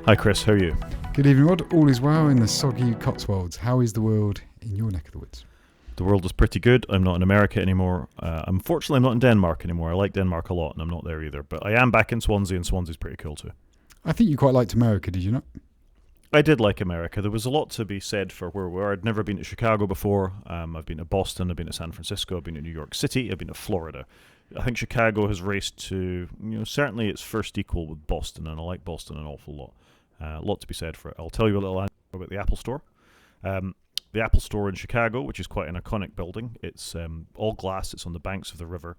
Hi Chris, how are you? Good evening, Rod. All is well in the soggy Cotswolds. How is the world in your neck of the woods? The world is pretty good. I'm not in America anymore. Unfortunately, I'm not in Denmark anymore. I like Denmark a lot, and I'm not there either. But I am back in Swansea, and Swansea's pretty cool too. I think you quite liked America, did you not? I did like America. There was a lot to be said for where we were. I'd never been to Chicago before. I've been to Boston. I've been to San Francisco. I've been to New York City. I've been to Florida. I think Chicago has raced to, certainly its first equal with Boston, and I like Boston an awful lot. A lot to be said for it. I'll tell you a little about the Apple Store. The Apple Store in Chicago, which is quite an iconic building. It's all glass. It's on the banks of the river.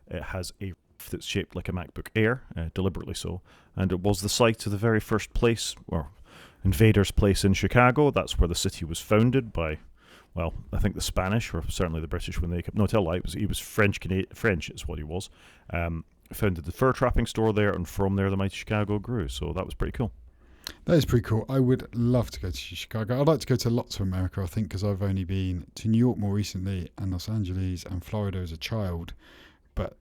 It has a roof that's shaped like a MacBook Air, deliberately so. And it was the site of the very first place, or Invaders Place in Chicago. That's where the city was founded by, well, I think the Spanish, or certainly the British when they came. No, tell a lie. He was French is what he was. Founded the fur trapping store there, and from there the mighty Chicago grew. So that was pretty cool. That is pretty cool. I would love to go to Chicago. I'd like to go to lots of America, I think, because I've only been to New York more recently and Los Angeles and Florida as a child. But,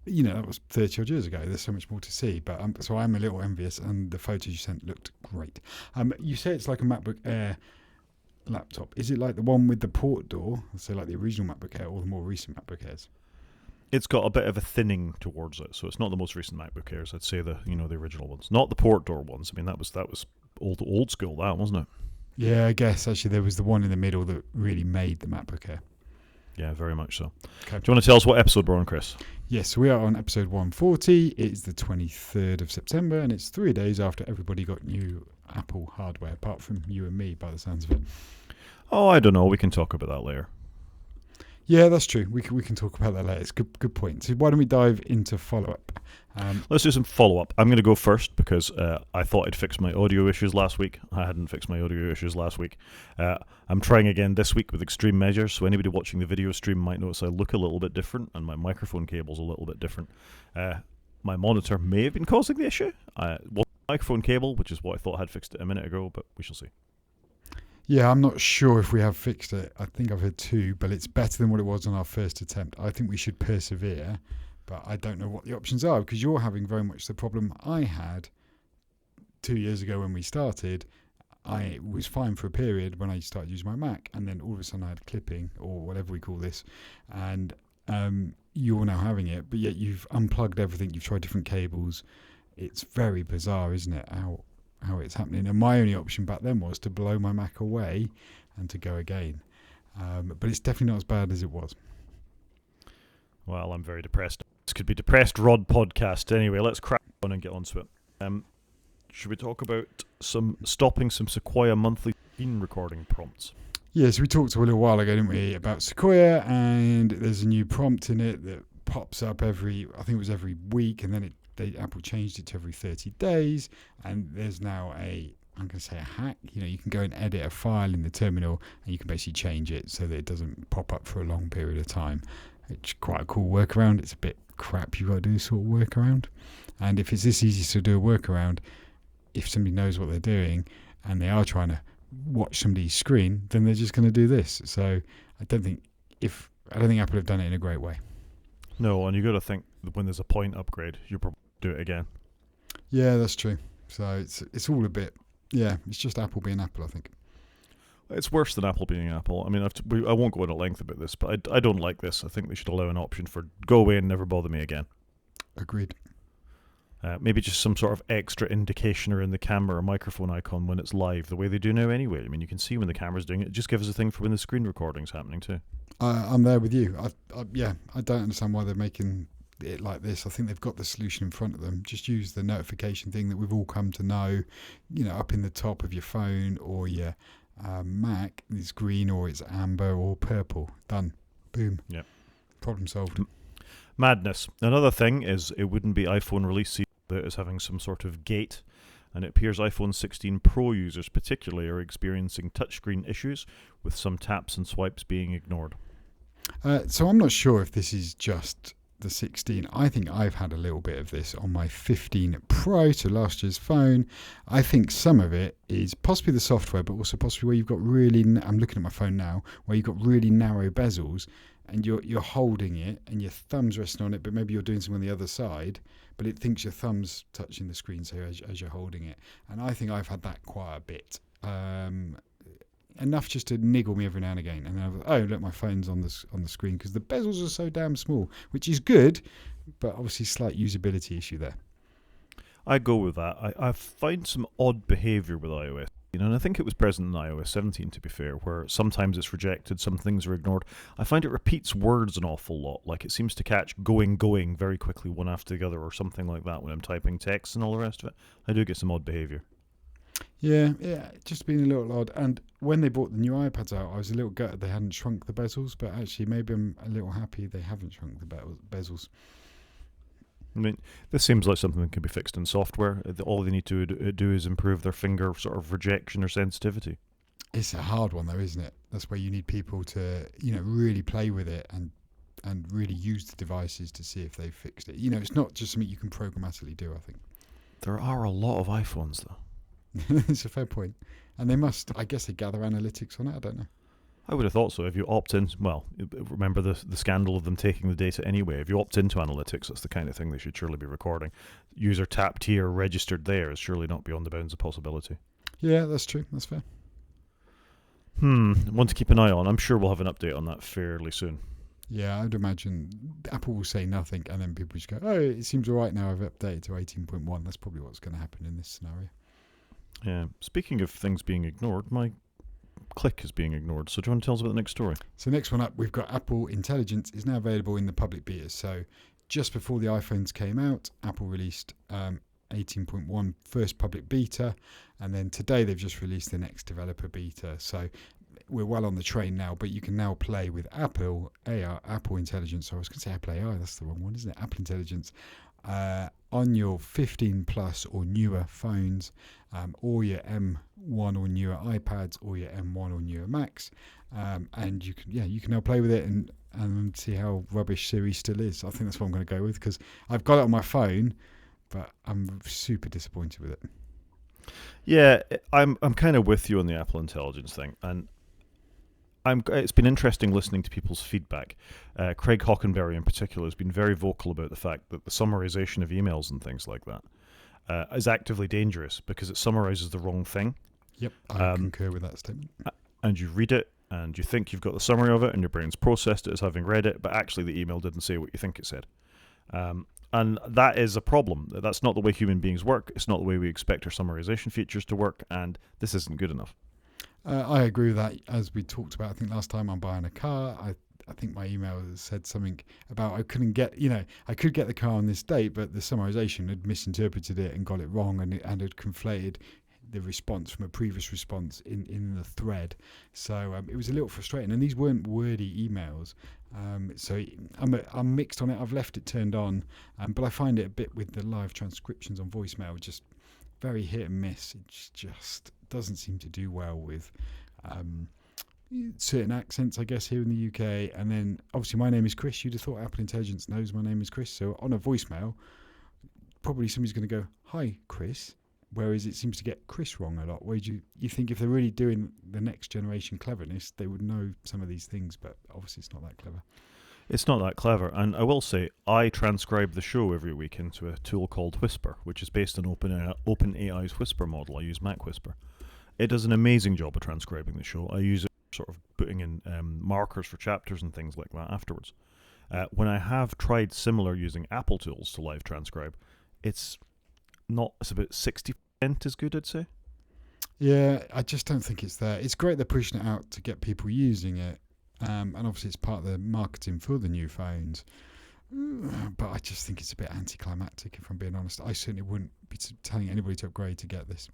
that was 30 odd years ago. There's so much more to see. But so I'm a little envious, and the photos you sent looked great. You say it's like a MacBook Air laptop. Is it like the one with the port door, so like the original MacBook Air or the more recent MacBook Airs? It's got a bit of a thinning towards it, so it's not the most recent MacBook Airs. I'd say the original ones, not the port door ones. I mean, that was old school, that wasn't it? Yeah, I guess actually there was the one in the middle that really made the MacBook Air. Yeah, very much so. Okay. Do you want to tell us what episode we're on, Chris? Yes, we are on episode 140. It's the 23rd of September, and it's 3 days after everybody got new Apple hardware, apart from you and me, by the sounds of it. Oh, I don't know. We can talk about that later. Yeah, that's true. We can talk about that later. It's good point. So why don't we dive into follow-up? Let's do some follow-up. I'm going to go first because I thought I'd fixed my audio issues last week. I hadn't fixed my audio issues last week. I'm trying again this week with extreme measures, so anybody watching the video stream might notice I look a little bit different and my microphone cable's a little bit different. My monitor may have been causing the issue. Microphone cable, which is what I thought I had fixed it a minute ago, but we shall see. Yeah, I'm not sure if we have fixed it. I think I've heard 2, but it's better than what it was on our first attempt. I think we should persevere, but I don't know what the options are because you're having very much the problem I had 2 years ago when we started. I was fine for a period when I started using my Mac, and then all of a sudden I had clipping or whatever we call this, and you're now having it, but yet you've unplugged everything. You've tried different cables. It's very bizarre, isn't it, how it's happening. And my only option back then was to blow my Mac away and to go again. But it's definitely not as bad as it was. Well, I'm very depressed. This could be Depressed Rod podcast. Anyway, let's crack on and get onto it. Should we talk about stopping some Sequoia monthly screen recording prompts? Yes, we talked a little while ago, didn't we, about Sequoia, and there's a new prompt in it that pops up every week, and then Apple changed it to every 30 days, and there's now I'm going to say a hack. You can go and edit a file in the terminal, and you can basically change it so that it doesn't pop up for a long period of time. It's quite a cool workaround. It's a bit crap you've got to do this sort of workaround. And if it's this easy to do a workaround, if somebody knows what they're doing, and they are trying to watch somebody's screen, then they're just going to do this. So I don't think Apple have done it in a great way. No, and you got to think that when there's a point upgrade, you probably do it again. Yeah, that's true. So it's all a bit, it's just Apple being Apple, I think. It's worse than Apple being Apple. I mean, I won't go into length about this, but I don't like this. I think they should allow an option for go away and never bother me again. Agreed. Maybe just some sort of extra indicationer in the camera or microphone icon when it's live, the way they do now anyway. I mean, you can see when the camera's doing it. Just give us a thing for when the screen recording's happening too. I'm there with you. I don't understand why they're making it like this. I think they've got the solution in front of them. Just use the notification thing that we've all come to know, up in the top of your phone or your Mac. It's green or it's amber or purple. Done. Boom. Yep. Problem solved. Madness. Another thing is it wouldn't be iPhone release season that is having some sort of gate, and it appears iPhone 16 Pro users particularly are experiencing touchscreen issues with some taps and swipes being ignored. So I'm not sure if this is just the 16. I think I've had a little bit of this on my 15 Pro, so last year's phone. I think some of it is possibly the software, but also possibly where you've got I'm looking at my phone now, where you've got really narrow bezels, and you're holding it and your thumb's resting on it, but maybe you're doing something on the other side, but it thinks your thumb's touching the screen, so as you're holding it. And I think I've had that quite a bit. Enough just to niggle me every now and again. And look, my phone's on the screen, because the bezels are so damn small, which is good, but obviously slight usability issue there. I go with that. I find some odd behaviour with iOS. And I think it was present in iOS 17, to be fair, where sometimes it's rejected, some things are ignored. I find it repeats words an awful lot, like it seems to catch going very quickly one after the other, or something like that when I'm typing text and all the rest of it. I do get some odd behaviour. Yeah, just being a little odd. And when they brought the new iPads out, I was a little gutted they hadn't shrunk the bezels, but actually maybe I'm a little happy they haven't shrunk the bezels. I mean, this seems like something that can be fixed in software. All they need to do is improve their finger sort of rejection or sensitivity. It's a hard one though, isn't it? That's where you need people to, really play with it and really use the devices to see if they've fixed it. It's not just something you can programmatically do, I think. There are a lot of iPhones, though. It's a fair point. And they must, I guess they gather analytics on it, I don't know. I would have thought so. If you opt in, well, remember the scandal of them taking the data anyway. If you opt into analytics, that's the kind of thing they should surely be recording. User tapped here, registered there is surely not beyond the bounds of possibility. Yeah, that's true. That's fair. One to keep an eye on. I'm sure we'll have an update on that fairly soon. Yeah, I'd imagine Apple will say nothing, and then people just go, oh, it seems all right now, I've updated to 18.1. That's probably what's going to happen in this scenario. Yeah. Speaking of things being ignored, my click is being ignored. So do you want to tell us about the next story? So next one up, we've got Apple Intelligence is now available in the public beta. So just before the iPhones came out, Apple released 18.1 first public beta, and then today they've just released the next developer beta. So we're well on the train now, but you can now play with Apple AI, Apple Intelligence. So I was going to say Apple AI, that's the wrong one, isn't it? Apple Intelligence on your 15 plus or newer phones, or your M1 or newer iPads, or your M1 or newer Macs, and you can now play with it and see how rubbish Siri still is. I think that's what I'm going to go with, because I've got it on my phone, but I'm super disappointed with it. Yeah, I'm kind of with you on the Apple Intelligence thing, and it's been interesting listening to people's feedback. Craig Hockenberry in particular has been very vocal about the fact that the summarization of emails and things like that is actively dangerous because it summarizes the wrong thing. Yep, I concur with that statement. And you read it and you think you've got the summary of it and your brain's processed it as having read it, but actually the email didn't say what you think it said. And that is a problem. That's not the way human beings work. It's not the way we expect our summarization features to work, and this isn't good enough. I agree with that. As we talked about, I think last time I'm buying a car, I think my email said something about I could get the car on this date, but the summarization had misinterpreted it and got it wrong, and had conflated the response from a previous response in the thread. So it was a little frustrating, and these weren't wordy emails. So I'm mixed on it. I've left it turned on, but I find it a bit with the live transcriptions on voicemail just very hit and miss. It just doesn't seem to do well with certain accents, I guess, here in the UK. And then obviously my name is Chris. You'd have thought Apple Intelligence knows my name is Chris. So on a voicemail, probably somebody's going to go, "Hi, Chris," whereas it seems to get Chris wrong a lot. Whereas you think if they're really doing the next generation cleverness, they would know some of these things, but obviously it's not that clever. It's not that clever, and I will say I transcribe the show every week into a tool called Whisper, which is based on OpenAI's Whisper model. I use Mac Whisper. It does an amazing job of transcribing the show. I use it for sort of putting in markers for chapters and things like that afterwards. When I have tried similar using Apple tools to live transcribe, it's about 60% as good, I'd say. Yeah, I just don't think it's there. It's great they're pushing it out to get people using it. And obviously it's part of the marketing for the new phones, but I just think it's a bit anticlimactic, if I'm being honest. I certainly wouldn't be telling anybody to upgrade to get this.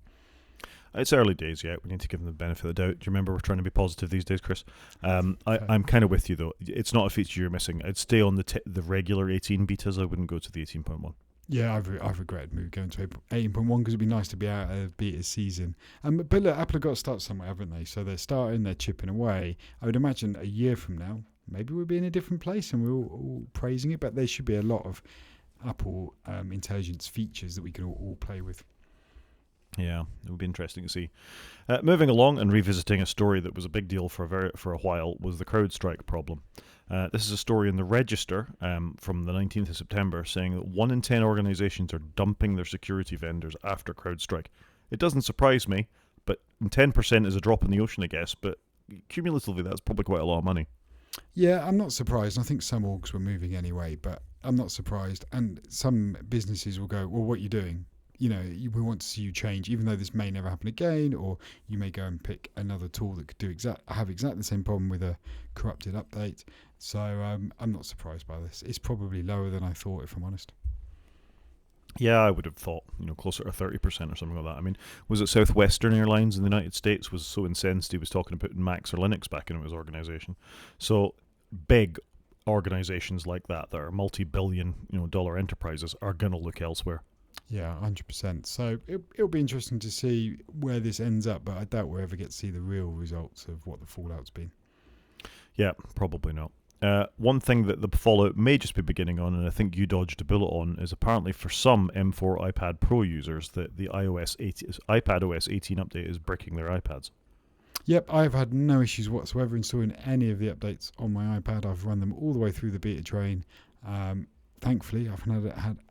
It's early days yet. We need to give them the benefit of the doubt. Do you remember we're trying to be positive these days, Chris? I'm kind of with you, though. It's not a feature you're missing. I'd stay on the regular 18 betas. I wouldn't go to the 18.1. Yeah, I've regretted going to 18.1 because it'd be nice to be out of beta season. But look, Apple have got to start somewhere, haven't they? So they're chipping away. I would imagine a year from now, maybe we'll be in a different place and we're all praising it, but there should be a lot of Apple Intelligence features that we can all play with. Yeah, it would be interesting to see. Moving along and revisiting a story that was a big deal for a while was the CrowdStrike problem. This is a story in the Register from the 19th of September saying that 1 in 10 organizations are dumping their security vendors after CrowdStrike. It doesn't surprise me, but 10% is a drop in the ocean, I guess, but cumulatively that's probably quite a lot of money. Yeah, I'm not surprised. I think some orgs were moving anyway, but I'm not surprised. And some businesses will go, well, what are you doing? We want to see you change, even though this may never happen again, or you may go and pick another tool that could have exactly the same problem with a corrupted update. So I'm not surprised by this. It's probably lower than I thought, if I'm honest. Yeah, I would have thought, closer to 30% or something like that. I mean, was it Southwestern Airlines in the United States was so incensed he was talking about putting Macs or Linux back into his organization? So big organizations like that are multi-billion, dollar enterprises are going to look elsewhere. Yeah, 100%. So it'll be interesting to see where this ends up, but I doubt we'll ever get to see the real results of what the fallout's been. Yeah, probably not. One thing that the fallout may just be beginning on, and I think you dodged a bullet on, is apparently for some M4 iPad Pro users that the iPad OS 18 update is bricking their iPads. Yep, I've had no issues whatsoever installing any of the updates on my iPad. I've run them all the way through the beta train. Thankfully, I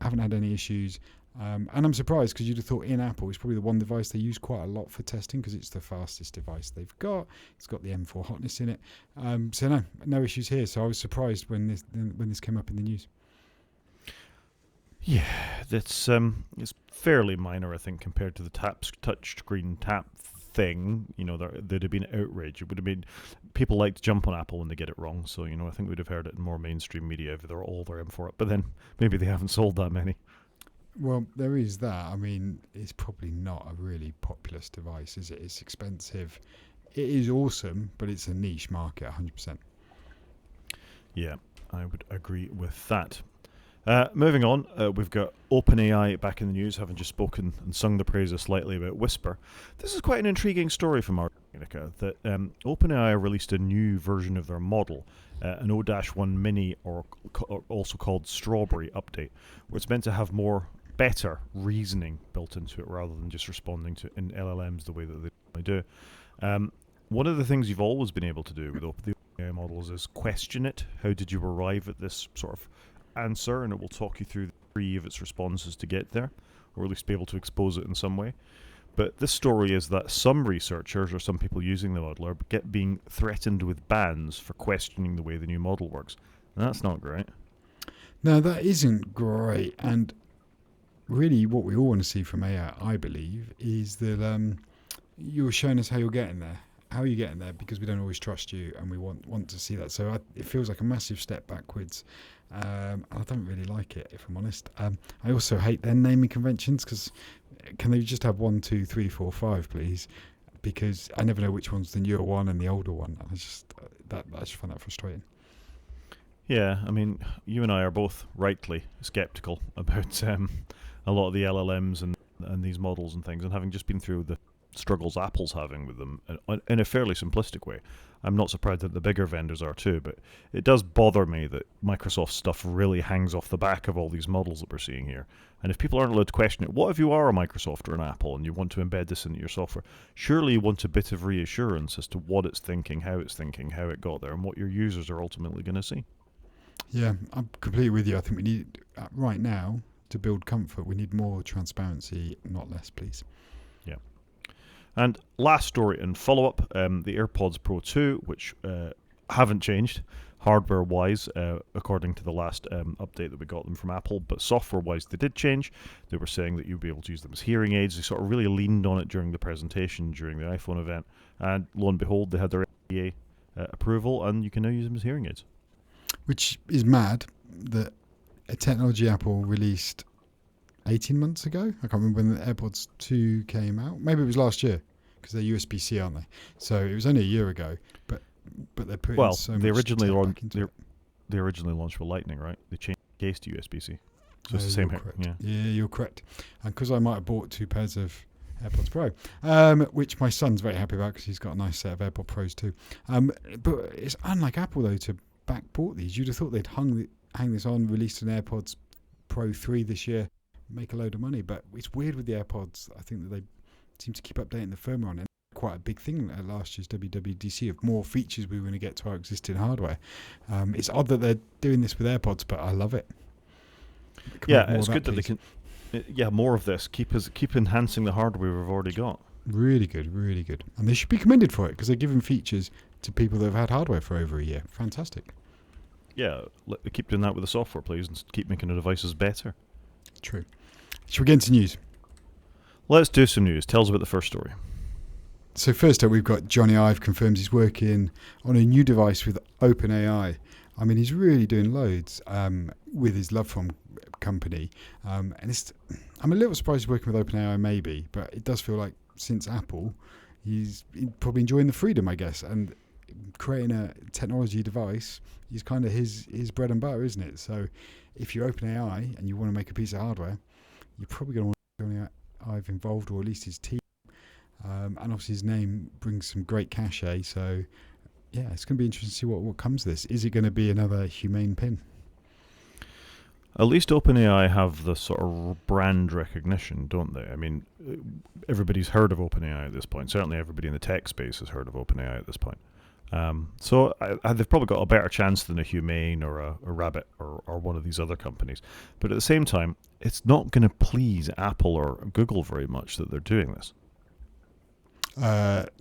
haven't had any issues. And I'm surprised because you'd have thought in Apple it's probably the one device they use quite a lot for testing because it's the fastest device they've got. It's got the M4 hotness in it. So no issues here. So I was surprised when this came up in the news. Yeah, it's fairly minor, I think, compared to the touchscreen tap thing. There'd have been outrage. It would have been people like to jump on Apple when they get it wrong. So I think we'd have heard it in more mainstream media if they're all their M4 up. But then maybe they haven't sold that many. Well, there is that. I mean, it's probably not a really populous device, is it? It's expensive. It is awesome, but it's a niche market, 100%. Yeah, I would agree with that. Moving on, we've got OpenAI back in the news, having just spoken and sung the praises slightly about Whisper. This is quite an intriguing story from Artica, that OpenAI released a new version of their model, an O-1 Mini, or also called Strawberry update, where it's meant to have better reasoning built into it rather than just responding to in LLMs the way that they do. One of the things you've always been able to do with the OpenAI models is question it. How did you arrive at this sort of answer? And it will talk you through the three of its responses to get there, or at least be able to expose it in some way. But this story is that some researchers or some people using the model are being threatened with bans for questioning the way the new model works. And that's not great. No, that isn't great. And really what we all want to see from AI, I believe, is that you're showing us how you're getting there. How are you getting there? Because we don't always trust you, and we want to see that. So it feels like a massive step backwards. I don't really like it, if I'm honest. I also hate their naming conventions, because can they just have 1, 2, 3, 4, 5, please? Because I never know which one's the newer one and the older one. I just find that frustrating. Yeah, I mean, you and I are both rightly skeptical about a lot of the LLMs and these models and things, and having just been through the struggles Apple's having with them in a fairly simplistic way. I'm not surprised that the bigger vendors are too, but it does bother me that Microsoft stuff really hangs off the back of all these models that we're seeing here. And if people aren't allowed to question it, what if you are a Microsoft or an Apple and you want to embed this into your software? Surely you want a bit of reassurance as to what it's thinking, how it got there, and what your users are ultimately going to see. Yeah, I'm completely with you. I think we need, right now, to build comfort, we need more transparency, not less, please. Yeah. And last story and follow-up, the AirPods Pro 2, which haven't changed hardware-wise, according to the last update that we got them from Apple, but software-wise they did change. They were saying that you'd be able to use them as hearing aids. They sort of really leaned on it during the presentation, during the iPhone event, and lo and behold, they had their FDA approval, and you can now use them as hearing aids. Which is mad that a technology Apple released 18 months ago. I can't remember when the AirPods 2 came out. Maybe it was last year, because they're USB-C, aren't they? So it was only a year ago, but they're putting so much tech into it. They originally launched with Lightning, right? They changed the case to USB-C. So it's the same here. Yeah, you're correct. And because I might have bought 2 pairs of AirPods Pro, which my son's very happy about because he's got a nice set of AirPod Pros too. But it's unlike Apple, though, to backport these. You'd have thought they'd hang this on, released an AirPods Pro 3 this year, make a load of money. But it's weird with the AirPods. I think that they seem to keep updating the firmware on it. quite a big thing at last year's WWDC of more features we were going to get to our existing hardware. It's odd that they're doing this with AirPods, but I love it. It's good that they can. More of this. Keep enhancing the hardware we've already got. Really good, really good. And they should be commended for it because they're giving features to people that have had hardware for over a year. Fantastic. Yeah, keep doing that with the software, please, and keep making the devices better. True. Shall we get into news? Let's do some news. Tell us about the first story. So first up, we've got Johnny Ive confirms he's working on a new device with OpenAI. I mean, he's really doing loads with his Love From company. And I'm a little surprised he's working with OpenAI maybe, but it does feel like since Apple, he's probably enjoying the freedom, I guess, and creating a technology device is kind of his bread and butter, isn't it? So if you're OpenAI and you want to make a piece of hardware, you're probably going to want Johnny Ive involved, or at least his team. And obviously his name brings some great cachet, so yeah, it's going to be interesting to see what comes of this. Is it going to be another humane pin? At least OpenAI have the sort of brand recognition, don't they? I mean, everybody's heard of OpenAI at this point. Certainly everybody in the tech space has heard of OpenAI at this point. So they've probably got a better chance than a Humane or a Rabbit or one of these other companies. But at the same time, it's not going to please Apple or Google very much that they're doing this.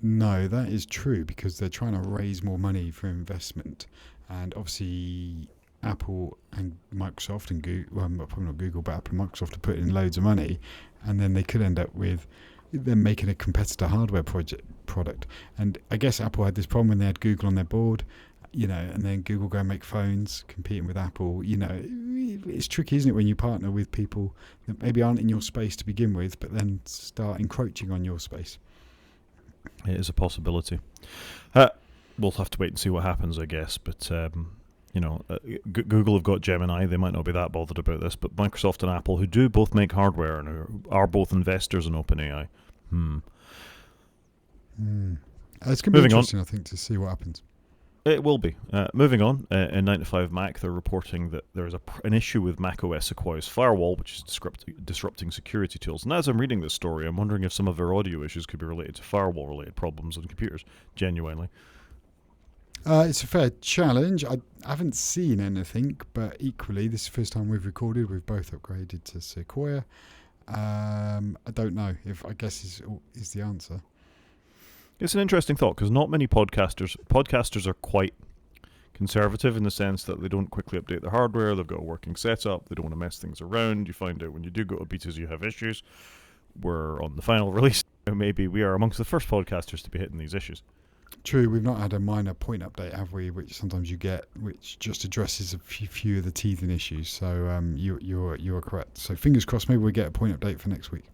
No, that is true because they're trying to raise more money for investment. And obviously Apple and Microsoft and Google, well, probably not Google, but Apple and Microsoft are putting in loads of money, and then they could end up with them making a competitor hardware product. And I guess Apple had this problem when they had Google on their board, and then Google go and make phones competing with Apple. It's tricky, isn't it, when you partner with people that maybe aren't in your space to begin with, but then start encroaching on your space. It is a possibility. We'll have to wait and see what happens, I guess. But Google have got Gemini. They might not be that bothered about this. But Microsoft and Apple, who do both make hardware and are both investors in OpenAI. It's going to be interesting, I think, to see what happens. It will be. Moving on, in 9to5Mac, they're reporting that there's an issue with macOS Sequoia's firewall, which is disrupting security tools. And as I'm reading this story, I'm wondering if some of their audio issues could be related to firewall-related problems on computers, genuinely. It's a fair challenge. I haven't seen anything, but equally, this is the first time we've recorded. We've both upgraded to Sequoia. I don't know if, I guess, is the answer. It's an interesting thought because not many podcasters are quite conservative in the sense that they don't quickly update their hardware. They've got a working setup. They don't want to mess things around. You find out when you do go to betas, you have issues. We're on the final release. Maybe we are amongst the first podcasters to be hitting these issues. True, we've not had a minor point update, have we? Which sometimes you get, which just addresses a few of the teething issues. So you are correct. So fingers crossed, maybe we'll get a point update for next week.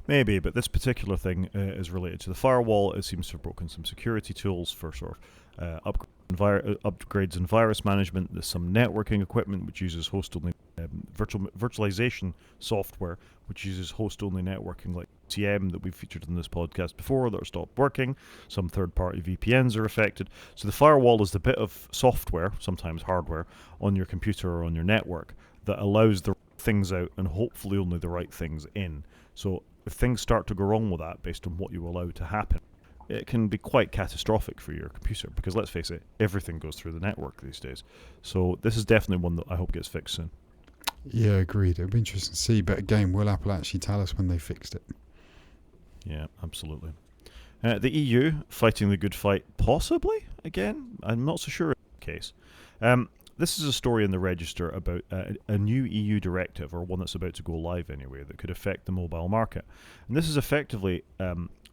Maybe, but this particular thing is related to the firewall. It seems to have broken some security tools for sort of upgrades in virus management. There's some networking equipment which uses host-only virtualization software, which uses host-only networking like TM that we've featured in this podcast before that are stopped working. Some third-party VPNs are affected. So the firewall is the bit of software, sometimes hardware, on your computer or on your network that allows the things out and hopefully only the right things in. So if things start to go wrong with that based on what you allow to happen, it can be quite catastrophic for your computer because, let's face it, everything goes through the network these days. So this is definitely one that I hope gets fixed soon. Yeah, agreed. It'll be interesting to see. But again, will Apple actually tell us when they fixed it? Yeah, absolutely. The EU fighting the good fight, possibly, again. I'm not so sure in that case. This is a story in the Register about a new EU directive, or one that's about to go live anyway, that could affect the mobile market. And this is effectively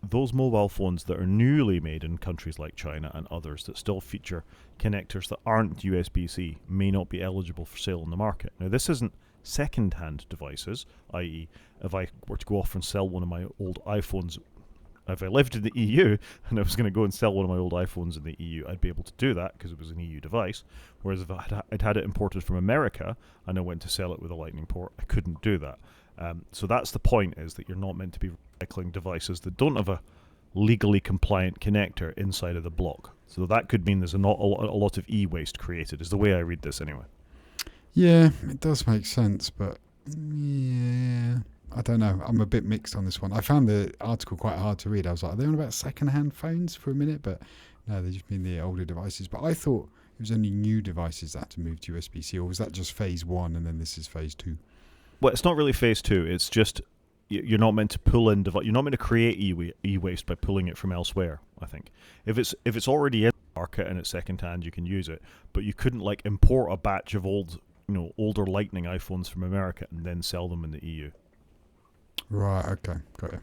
those mobile phones that are newly made in countries like China and others that still feature connectors that aren't USB-C may not be eligible for sale in the market. Now, this isn't second-hand devices, i.e. if I were to go off and sell one of my old iPhones, if I lived in the EU and I was going to go and sell one of my old iPhones in the EU, I'd be able to do that because it was an EU device. Whereas if I'd had it imported from America and I went to sell it with a Lightning port, I couldn't do that. So that's the point, is that you're not meant to be recycling devices that don't have a legally compliant connector inside of the block. So that could mean there's a lot of e-waste created, is the way I read this anyway. Yeah, it does make sense, but yeah, I don't know. I'm a bit mixed on this one. I found the article quite hard to read. I was like, are they on about second-hand phones for a minute? But no, they just mean the older devices. But I thought it was only new devices that had to move to USB-C, or was that just phase one and then this is phase two? Well, it's not really phase two. It's just you're not meant to pull in you're not meant to create e-waste by pulling it from elsewhere. I think if it's already in the market and it's secondhand, you can use it. But you couldn't like import a batch of older Lightning iPhones from America and then sell them in the EU. Right. Okay. Got you.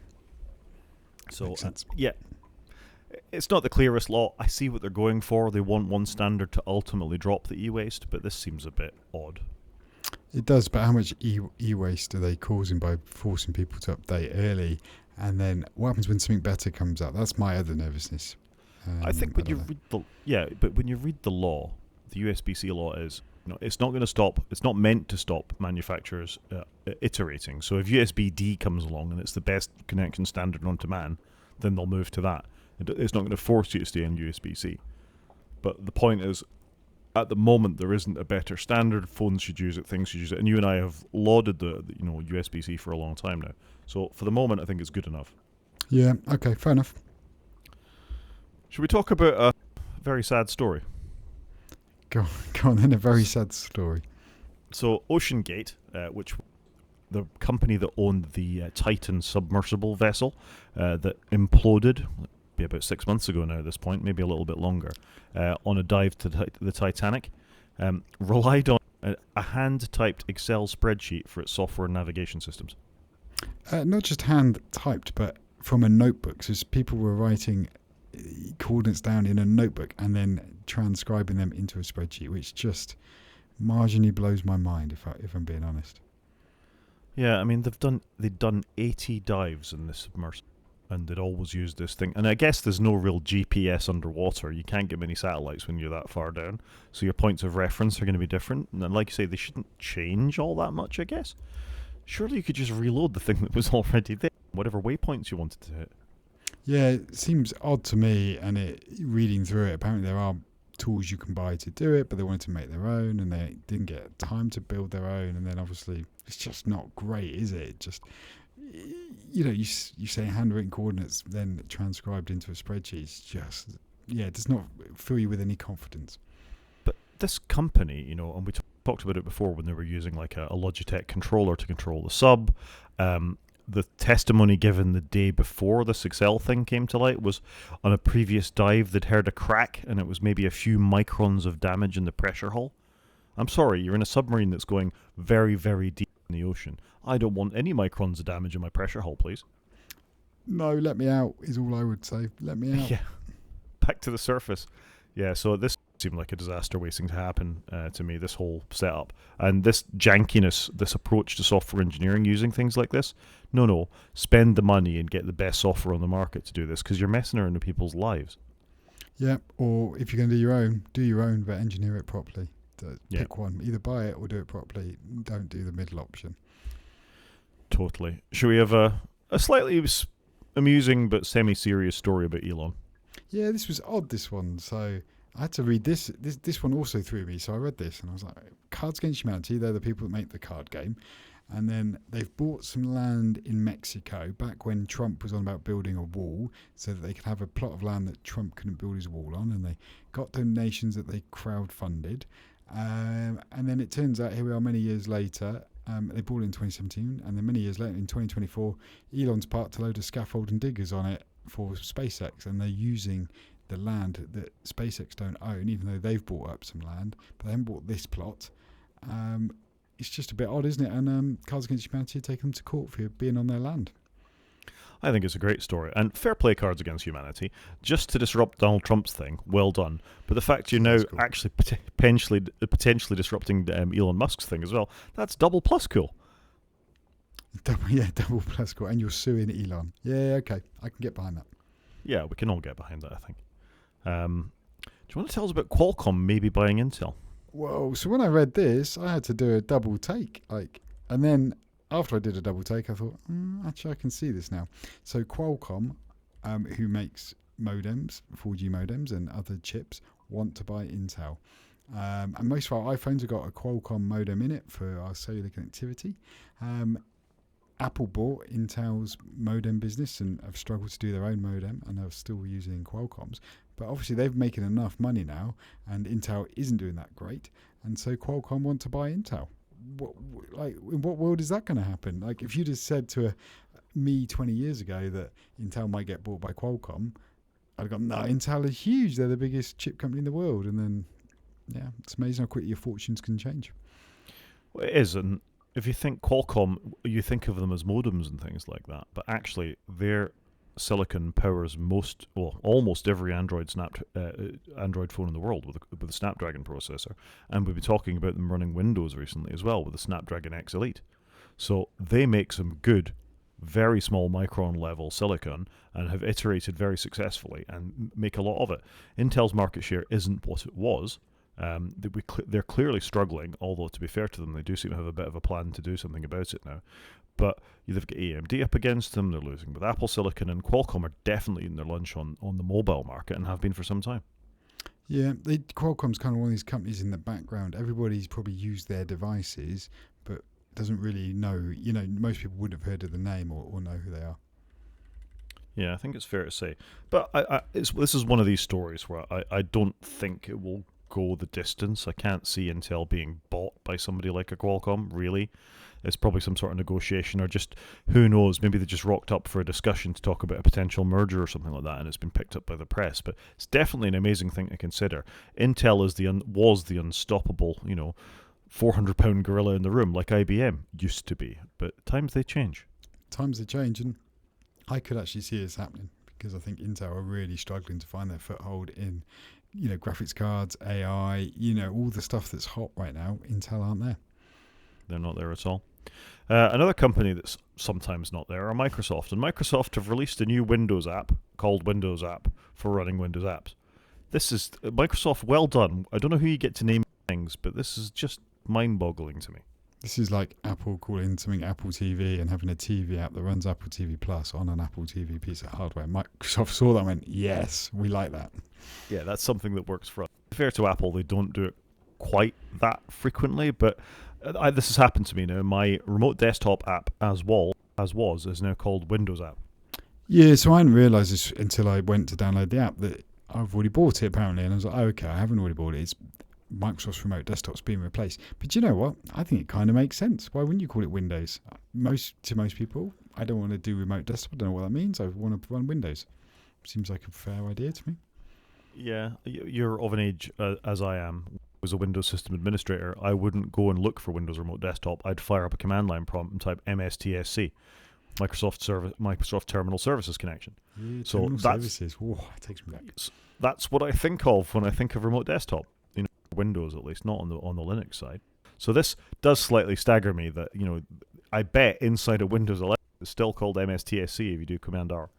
So Makes sense. yeah, it's not the clearest law. I see what they're going for. They want one standard to ultimately drop the e-waste, but this seems a bit odd. It does, but how much e-waste are they causing by forcing people to update early? And then what happens when something better comes up? That's my other nervousness. I think when you read the law, the USB-C law is, it's not going to stop. It's not meant to stop manufacturers iterating. So if USB-D comes along and it's the best connection standard known to man, then they'll move to that. It's not going to force you to stay on USB-C. But the point is, at the moment, there isn't a better standard. Phones should use it. Things should use it. And you and I have lauded the USB-C for a long time now. So for the moment, I think it's good enough. Yeah. Okay. Fair enough. Should we talk about a very sad story? Go on then. A very sad story. So OceanGate, which the company that owned the Titan submersible vessel that imploded, be about 6 months ago now at this point, maybe a little bit longer, on a dive to the Titanic, relied on a hand-typed Excel spreadsheet for its software and navigation systems. Not just hand typed, but from a notebook. So people were writing coordinates down in a notebook and then transcribing them into a spreadsheet, which just marginally blows my mind, if I'm being honest. Yeah, I mean they'd done 80 dives in this submersible, and they'd always used this thing. And I guess there's no real GPS underwater. You can't get many satellites when you're that far down, so your points of reference are going to be different. And like you say, they shouldn't change all that much, I guess. Surely you could just reload the thing that was already there, whatever waypoints you wanted to hit. Yeah, it seems odd to me, and reading through it, apparently there are tools you can buy to do it, but they wanted to make their own, and they didn't get time to build their own, and then obviously it's just not great, is it? Just, you say handwritten coordinates, then transcribed into a spreadsheet, it's just, it does not fill you with any confidence. But this company, and we talked about it before when they were using like a Logitech controller to control the sub. The testimony given the day before this Excel thing came to light was on a previous dive they'd heard a crack and it was maybe a few microns of damage in the pressure hull. I'm sorry, you're in a submarine that's going very, very deep in the ocean. I don't want any microns of damage in my pressure hull, please. No, let me out is all I would say. Let me out. Yeah, back to the surface. Yeah, so this seemed like a disaster waiting to happen to me, this whole setup. And this jankiness, this approach to software engineering using things like this, no, spend the money and get the best software on the market to do this, because you're messing around with people's lives. Yeah, or if you're going to do your own, but engineer it properly. Pick one. Either buy it or do it properly. Don't do the middle option. Totally. Should we have a slightly amusing but semi-serious story about Elon? Yeah, this was odd, this one. So I had to read this. This one also threw me. So I read this and I was like, Cards Against Humanity, they're the people that make the card game. And then they've bought some land in Mexico back when Trump was on about building a wall so that they could have a plot of land that Trump couldn't build his wall on. And they got donations that they crowdfunded. And then it turns out, here we are many years later, they bought it in 2017. And then many years later, in 2024, Elon's parked a load of scaffold and diggers on it for SpaceX. And they're using the land that SpaceX don't own, even though they've bought up some land. But they haven't bought this plot. It's just a bit odd, isn't it? And Cards Against Humanity take them to court for being on their land. I think it's a great story. And fair play, Cards Against Humanity. Just to disrupt Donald Trump's thing, well done. But the fact you're now Cool. actually potentially disrupting Elon Musk's thing as well, that's double plus cool. Double plus cool. And you're suing Elon. Yeah, okay. I can get behind that. Yeah, we can all get behind that, I think. Do you want to tell us about Qualcomm maybe buying Intel? Whoa, so when I read this, I had to do a double take. And then after I did a double take, I thought, actually, I can see this now. So Qualcomm, who makes modems, 4G modems and other chips, want to buy Intel. And most of our iPhones have got a Qualcomm modem in it for our cellular connectivity. Apple bought Intel's modem business and have struggled to do their own modem and are still using Qualcomm's. But obviously they've making enough money now, and Intel isn't doing that great, and so Qualcomm want to buy Intel. In what world is that going to happen? Like, if you'd have said to me 20 years ago that Intel might get bought by Qualcomm, I'd have gone, no, Intel is huge. They're the biggest chip company in the world. And then, yeah, it's amazing how quickly your fortunes can change. Well, it is, and if you think Qualcomm, you think of them as modems and things like that, but actually their silicon powers almost every Android phone in the world with a Snapdragon processor, and we've been talking about them running Windows recently as well with the Snapdragon X Elite. So they make some good, very small micron level silicon and have iterated very successfully and make a lot of it. Intel's market share isn't what it was. They're clearly struggling, although to be fair to them, they do seem to have a bit of a plan to do something about it now. But they've got AMD up against them, they're losing with Apple Silicon, and Qualcomm are definitely eating their lunch on the mobile market and have been for some time. Yeah, Qualcomm's kind of one of these companies in the background. Everybody's probably used their devices, but doesn't really know, most people wouldn't have heard of the name or know who they are. Yeah, I think it's fair to say. But this is one of these stories where I don't think it will go the distance. I can't see Intel being bought by somebody like a Qualcomm, really. It's probably some sort of negotiation, or just, who knows, maybe they just rocked up for a discussion to talk about a potential merger or something like that, and it's been picked up by the press. But it's definitely an amazing thing to consider. Intel was the unstoppable, 400-pound gorilla in the room, like IBM used to be. But times they change. Times they change, and I could actually see this happening, because I think Intel are really struggling to find their foothold in, graphics cards, AI, all the stuff that's hot right now. Intel aren't there. They're not there at all. Another company that's sometimes not there are Microsoft. And Microsoft have released a new Windows app called Windows App for running Windows apps. This is Microsoft, well done. I don't know who you get to name things, but this is just mind-boggling to me. This is like Apple calling something Apple TV and having a TV app that runs Apple TV Plus on an Apple TV piece of hardware. Microsoft saw that and went, yes, we like that. Yeah, that's something that works for us. Fair to Apple, they don't do it quite that frequently, but this has happened to me now. My remote desktop app, as was, is now called Windows App. Yeah, so I hadn't realised this until I went to download the app that I've already bought it apparently, and I was like, oh, okay, I haven't already bought it. It's Microsoft's remote desktop's being replaced. But you know what? I think it kind of makes sense. Why wouldn't you call it Windows? To most people, I don't want to do remote desktop. I don't know what that means. I want to run Windows. Seems like a fair idea to me. Yeah, you're of an age, as I am, as a Windows system administrator, I wouldn't go and look for Windows Remote Desktop. I'd fire up a command line prompt and type MSTSC, Microsoft Terminal Services Connection. Yeah, terminal services. Whoa, it takes me back. That's what I think of when I think of remote desktop. Windows at least, not on the Linux side. So this does slightly stagger me that I bet inside of Windows 11 it's still called MSTSC if you do Command R.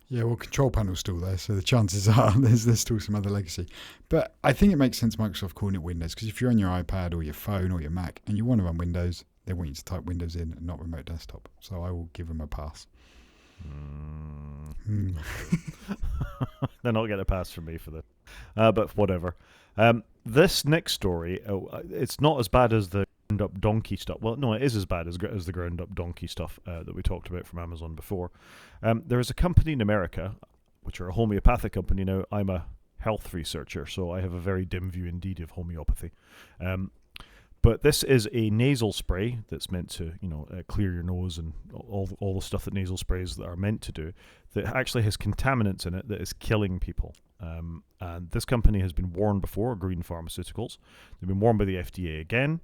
Yeah, well, Control Panel's still there, so the chances are there's still some other legacy. But I think it makes sense Microsoft calling it Windows, because if you're on your iPad or your phone or your Mac and you want to run Windows, they want you to type Windows in and not remote desktop. So I will give them a pass. They're not getting a pass from me for this. But whatever. This next story, it's not as bad as the ground-up donkey stuff. Well, no, it is as bad as the ground-up donkey stuff that we talked about from Amazon before. There is a company in America, which are a homeopathic company. Now, I'm a health researcher, so I have a very dim view indeed of homeopathy. But this is a nasal spray that's meant to, clear your nose and all the stuff that nasal sprays are meant to do, that actually has contaminants in it that is killing people. And this company has been warned before, Green Pharmaceuticals. They've been warned by the FDA again.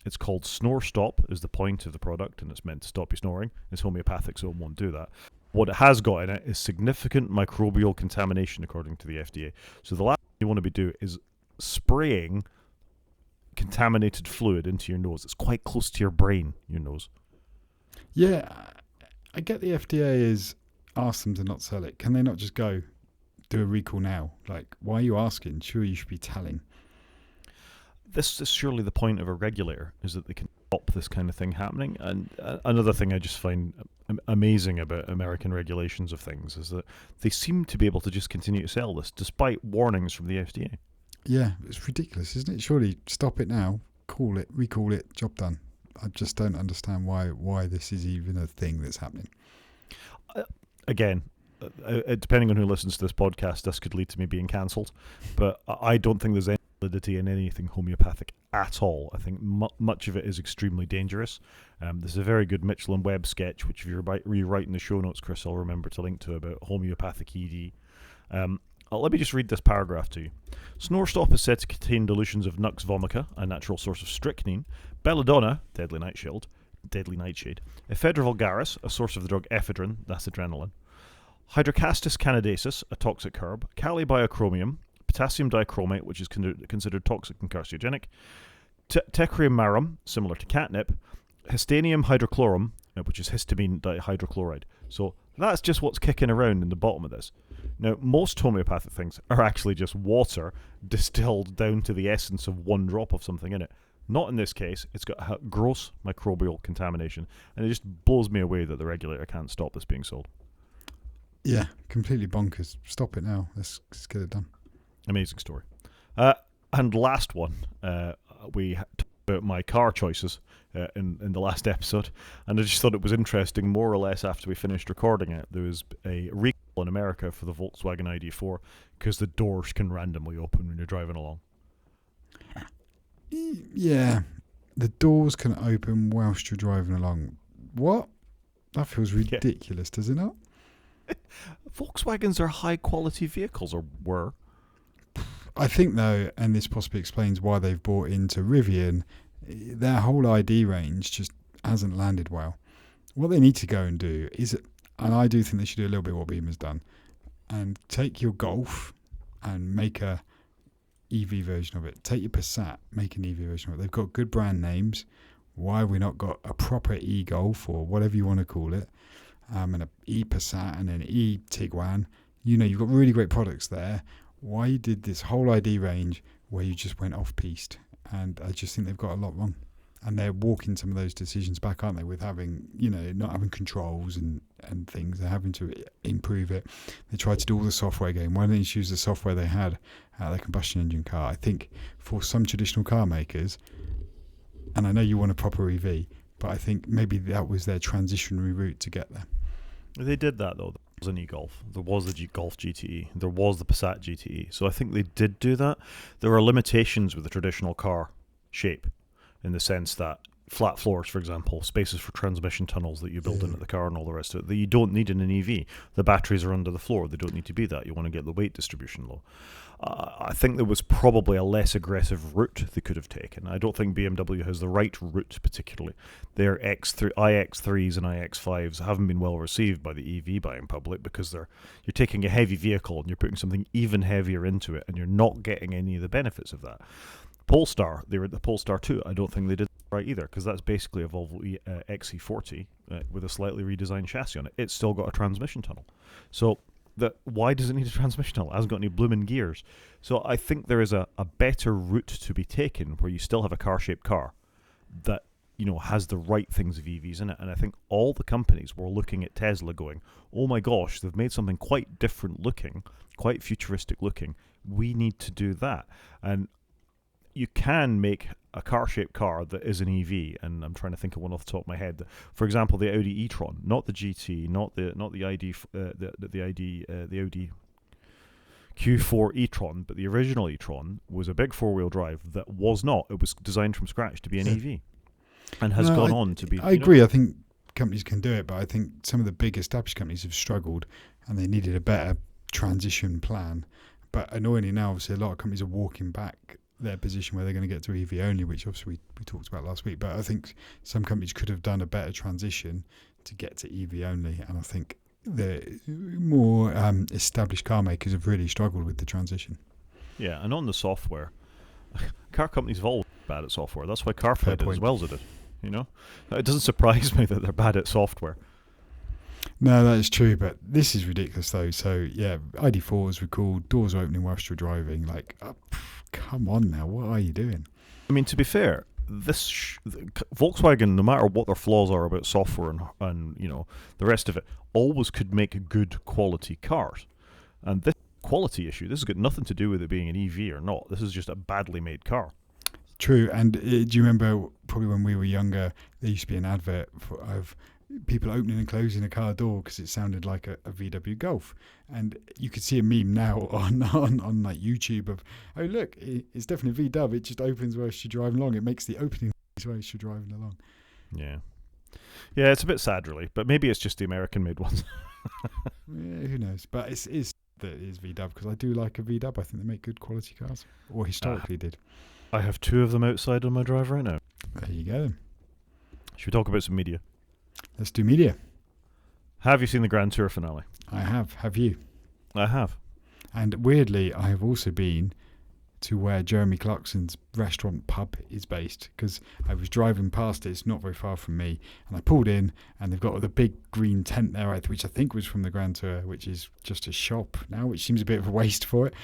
It's called Snore Stop is the point of the product, and it's meant to stop you snoring. It's homeopathic, so it won't do that. What it has got in it is significant microbial contamination, according to the FDA. So the last thing you want to be doing is spraying contaminated fluid into your nose. It's quite close to your brain, your nose. Yeah, I get the FDA has asked them to not sell it. Can they not just go do a recall now? Like, why are you asking? Sure, you should be telling. This is surely the point of a regulator, is that they can stop this kind of thing happening. And another thing I just find amazing about American regulations of things is that they seem to be able to just continue to sell this despite warnings from the FDA. Yeah, it's ridiculous, isn't it? Surely stop it now, recall it, job done. I just don't understand why this is even a thing that's happening. Again, depending on who listens to this podcast, this could lead to me being cancelled. But I don't think there's any validity in anything homeopathic at all. I think much of it is extremely dangerous. There's a very good Mitchell and Webb sketch, which if you rewrite in the show notes, Chris, I'll remember to link to, about homeopathic ED. Let me just read this paragraph to you. Snorestop is said to contain dilutions of Nux vomica, a natural source of strychnine, belladonna, deadly nightshade, ephedra vulgaris, a source of the drug ephedrine, that's adrenaline, hydrocastis canadensis, a toxic herb, calibiochromium, potassium dichromate, which is considered toxic and carcinogenic, Tecurium marum, similar to catnip, Histanium hydrochlorum, which is histamine dihydrochloride. So that's just what's kicking around in the bottom of this. Now, most homeopathic things are actually just water distilled down to the essence of one drop of something in it. Not in this case. It's got gross microbial contamination, and it just blows me away that the regulator can't stop this being sold. Yeah, completely bonkers. Stop it now. Let's get it done. Amazing story. And last one, we talked about my car choices in the last episode, and I just thought it was interesting, more or less after we finished recording it, there was a recall in America for the Volkswagen ID4 because the doors can randomly open when you're driving along. Yeah, the doors can open whilst you're driving along. What? That feels ridiculous, does it not? Volkswagens are high-quality vehicles, or were. I think, though, and this possibly explains why they've bought into Rivian, their whole ID range just hasn't landed well. What they need to go and do is, and I do think they should do a little bit what Beamer's done, and take your Golf and make a EV version of it. Take your Passat, make an EV version of it. They've got good brand names. Why have we not got a proper e-Golf, or whatever you want to call it, and an e-Passat and an e-Tiguan? You know, you've got really great products there. Why you did this whole ID range where you just went off-piste? And I just think they've got a lot wrong. And they're walking some of those decisions back, aren't they, with having, you know, not having controls and things. They're having to improve it. They tried to do all the software game. Why don't you choose the software they had out of their combustion engine car? I think for some traditional car makers, and I know you want a proper EV, but I think maybe that was their transitionary route to get there. They did that, though. There was an e-Golf. There was the Golf GTE. There was the Passat GTE. So I think they did do that. There are limitations with the traditional car shape, in the sense that flat floors, for example, spaces for transmission tunnels that you build into the car and all the rest of it, that you don't need in an EV. The batteries are under the floor. They don't need to be that. You want to get the weight distribution low. I think there was probably a less aggressive route they could have taken. I don't think BMW has the right route particularly. Their iX3s and iX5s haven't been well received by the EV buying public because you're taking a heavy vehicle and you're putting something even heavier into it, and you're not getting any of the benefits of that. Polestar, they were at the Polestar 2. I don't think they did that right either, because that's basically a Volvo XC40 with a slightly redesigned chassis on it. It's still got a transmission tunnel. So why does it need a transmission tunnel? It hasn't got any blooming gears. So I think there is a better route to be taken where you still have a car-shaped car that, you know, has the right things of EVs in it. And I think all the companies were looking at Tesla going, oh my gosh, they've made something quite different looking, quite futuristic looking. We need to do that. And you can make a car-shaped car that is an EV, and I'm trying to think of one off the top of my head. For example, the Audi e-tron, not the GT, not the ID, the Audi Q4 e-tron, but the original e-tron was a big four-wheel drive that was not. It was designed from scratch to be an EV, and has gone on to be. I agree. I think companies can do it, but I think some of the big established companies have struggled, and they needed a better transition plan. But annoyingly now, obviously, a lot of companies are walking back their position where they're going to get to EV only, which obviously we talked about last week. But I think some companies could have done a better transition to get to EV only, and I think the more established car makers have really struggled with the transition. Yeah, and on the software, car companies have always been bad at software. That's why CarPlay did as well as it did. You know, it doesn't surprise me that they're bad at software. No, that is true, but this is ridiculous though. So yeah, ID4s were cool. Doors are opening whilst you're driving. Like, come on now, what are you doing? I mean, to be fair, this Volkswagen, no matter what their flaws are about software and you know the rest of it, always could make good quality cars. And this quality issue, this has got nothing to do with it being an EV or not. This is just a badly made car. True. And do you remember probably when we were younger, there used to be an advert of people opening and closing a car door because it sounded like a VW Golf, and you could see a meme now on like YouTube of, oh look, it's definitely VW. It just opens whilst you're driving along. It makes the opening whilst you're driving along. Yeah. Yeah, it's a bit sad, really, but maybe it's just the American-made ones. Yeah, who knows? But it is VW because I do like a VW. I think they make good quality cars, or historically did. I have 2 of them outside on my drive right now. There you go. Should we talk about some media? Let's do media. Have you seen the Grand Tour finale? I have. Have you? I have. And weirdly, I have also been to where Jeremy Clarkson's restaurant pub is based, because I was driving past it. It's not very far from me, and I pulled in, and they've got the big green tent there, which I think was from the Grand Tour, which is just a shop now, which seems a bit of a waste for it.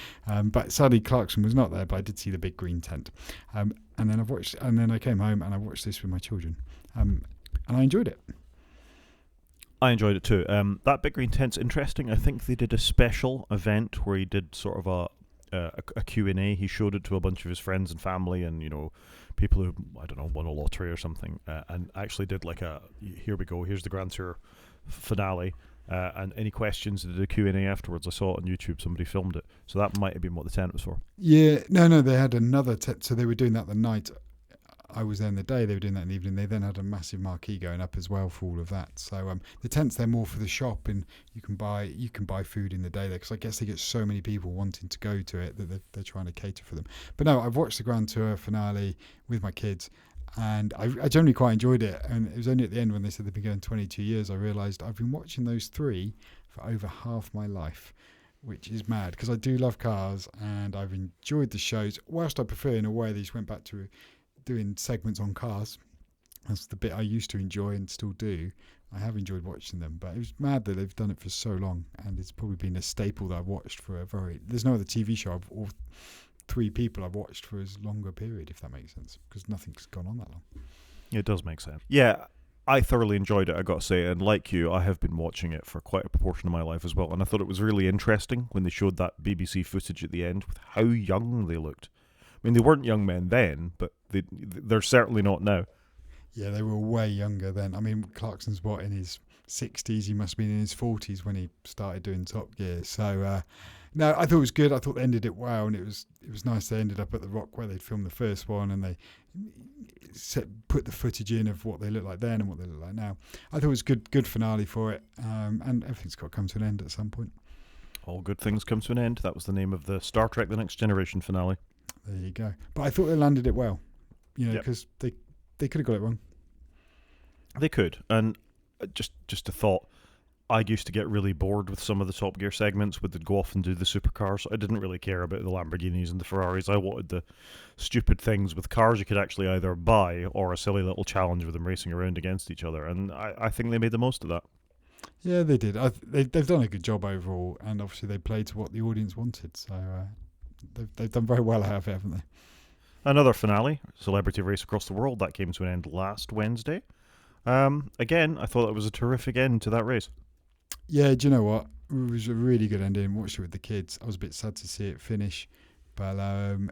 But sadly, Clarkson was not there, but I did see the big green tent. And then I came home and I watched this with my children, and I enjoyed it. I enjoyed it too. That big green tent's interesting. I think they did a special event where he did sort of a Q&A. He showed it to a bunch of his friends and family, and people who, I don't know, won a lottery or something, and actually did like here we go, here's the Grand Tour finale, and any questions, they did a Q&A afterwards. I saw it on YouTube, somebody filmed it, so that might have been what the tent was for. Yeah, no, they had another tent, so they were doing that the night I was there in the day, they were doing that in the evening. They then had a massive marquee going up as well for all of that. So the tents, they're more for the shop, and you can buy food in the day there, because I guess they get so many people wanting to go to it that they're trying to cater for them. But no, I've watched the Grand Tour finale with my kids, and I generally quite enjoyed it. And it was only at the end when they said they've been going 22 years, I realised I've been watching those 3 for over half my life, which is mad, because I do love cars and I've enjoyed the shows. Whilst I prefer, in a way, they just went back to doing segments on cars. That's the bit I used to enjoy and still do. I have enjoyed watching them, but it was mad that they've done it for so long, and it's probably been a staple that I've watched for there's no other TV show or 3 people I've watched for as longer period, if that makes sense, because nothing's gone on that long. It does make sense. Yeah, I thoroughly enjoyed it, I got to say, and like you, I have been watching it for quite a proportion of my life as well, and I thought it was really interesting when they showed that BBC footage at the end with how young they looked. I mean, they weren't young men then, but they're certainly not now. Yeah, they were way younger then. I mean, Clarkson's in his 60s? He must have been in his 40s when he started doing Top Gear. So, no, I thought it was good. I thought they ended it well, and it was nice. They ended up at the Rock where they'd filmed the first one, and they put the footage in of what they looked like then and what they look like now. I thought it was good finale for it, and everything's got to come to an end at some point. All good things come to an end. That was the name of the Star Trek The Next Generation finale. There you go. But I thought they landed it well, because they could have got it wrong. They could. And just a thought, I used to get really bored with some of the Top Gear segments where they'd go off and do the supercars. I didn't really care about the Lamborghinis and the Ferraris. I wanted the stupid things with cars you could actually either buy, or a silly little challenge with them racing around against each other. And I think they made the most of that. Yeah, they did. They've done a good job overall, and obviously they played to what the audience wanted. So they've done very well out of it, haven't they? Another finale, Celebrity Race Across the World, that came to an end last Wednesday. Again, I thought it was a terrific end to that race. Yeah, do you know what? It was a really good ending. Watched it with the kids. I was a bit sad to see it finish, but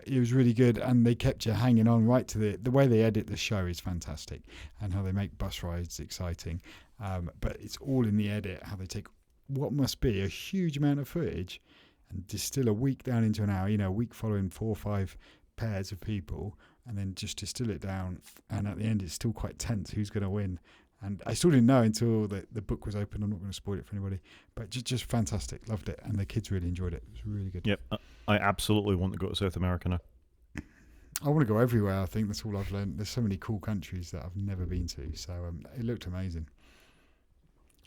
it was really good, and they kept you hanging on right to the way they edit the show is fantastic, and how they make bus rides exciting. But it's all in the edit, how they take what must be a huge amount of footage and distill a week down into an hour, a week following 4 or 5 pairs of people, and then just distill it down, and at the end it's still quite tense who's going to win. And I still didn't know until the book was open. I'm not going to spoil it for anybody, but just fantastic. Loved it, and the kids really enjoyed it. It was really good. Yep, I absolutely want to go to South America now. I want to go everywhere. I think that's all I've learned. There's so many cool countries that I've never been to, so it looked amazing.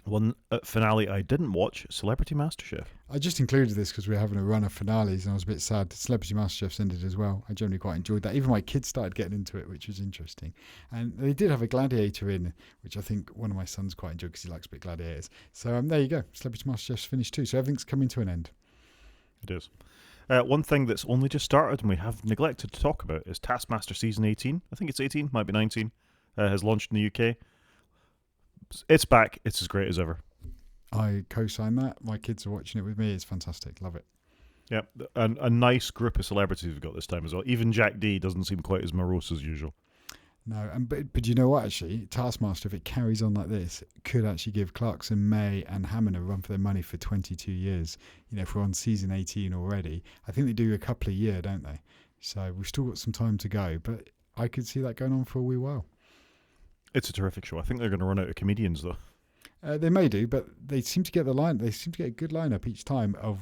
One finale I didn't watch, Celebrity MasterChef. I just included this because we're having a run of finales, and I was a bit sad. Celebrity MasterChef's ended as well. I generally quite enjoyed that. Even my kids started getting into it, which was interesting. And they did have a gladiator in, which I think one of my sons quite enjoyed because he likes big gladiators. So there you go. Celebrity MasterChef's finished too. So everything's coming to an end. It is. One thing that's only just started and we have neglected to talk about is Taskmaster Season 18. I think it's 18, might be 19. Has launched in the UK. It's back. It's as great as ever. I co-sign that. My kids are watching it with me. It's fantastic. Love it. Yeah, and a nice group of celebrities we've got this time as well. Even Jack D doesn't seem quite as morose as usual. No, but you know what? Actually, Taskmaster, if it carries on like this, could actually give Clarkson, May, and Hammond a run for their money for 22 years. You know, if we're on season 18 already, I think they do a couple a year, don't they? So we've still got some time to go, but I could see that going on for a wee while. It's a terrific show. I think they're going to run out of comedians though. They may do, but they seem to get the line. They seem to get a good lineup each time of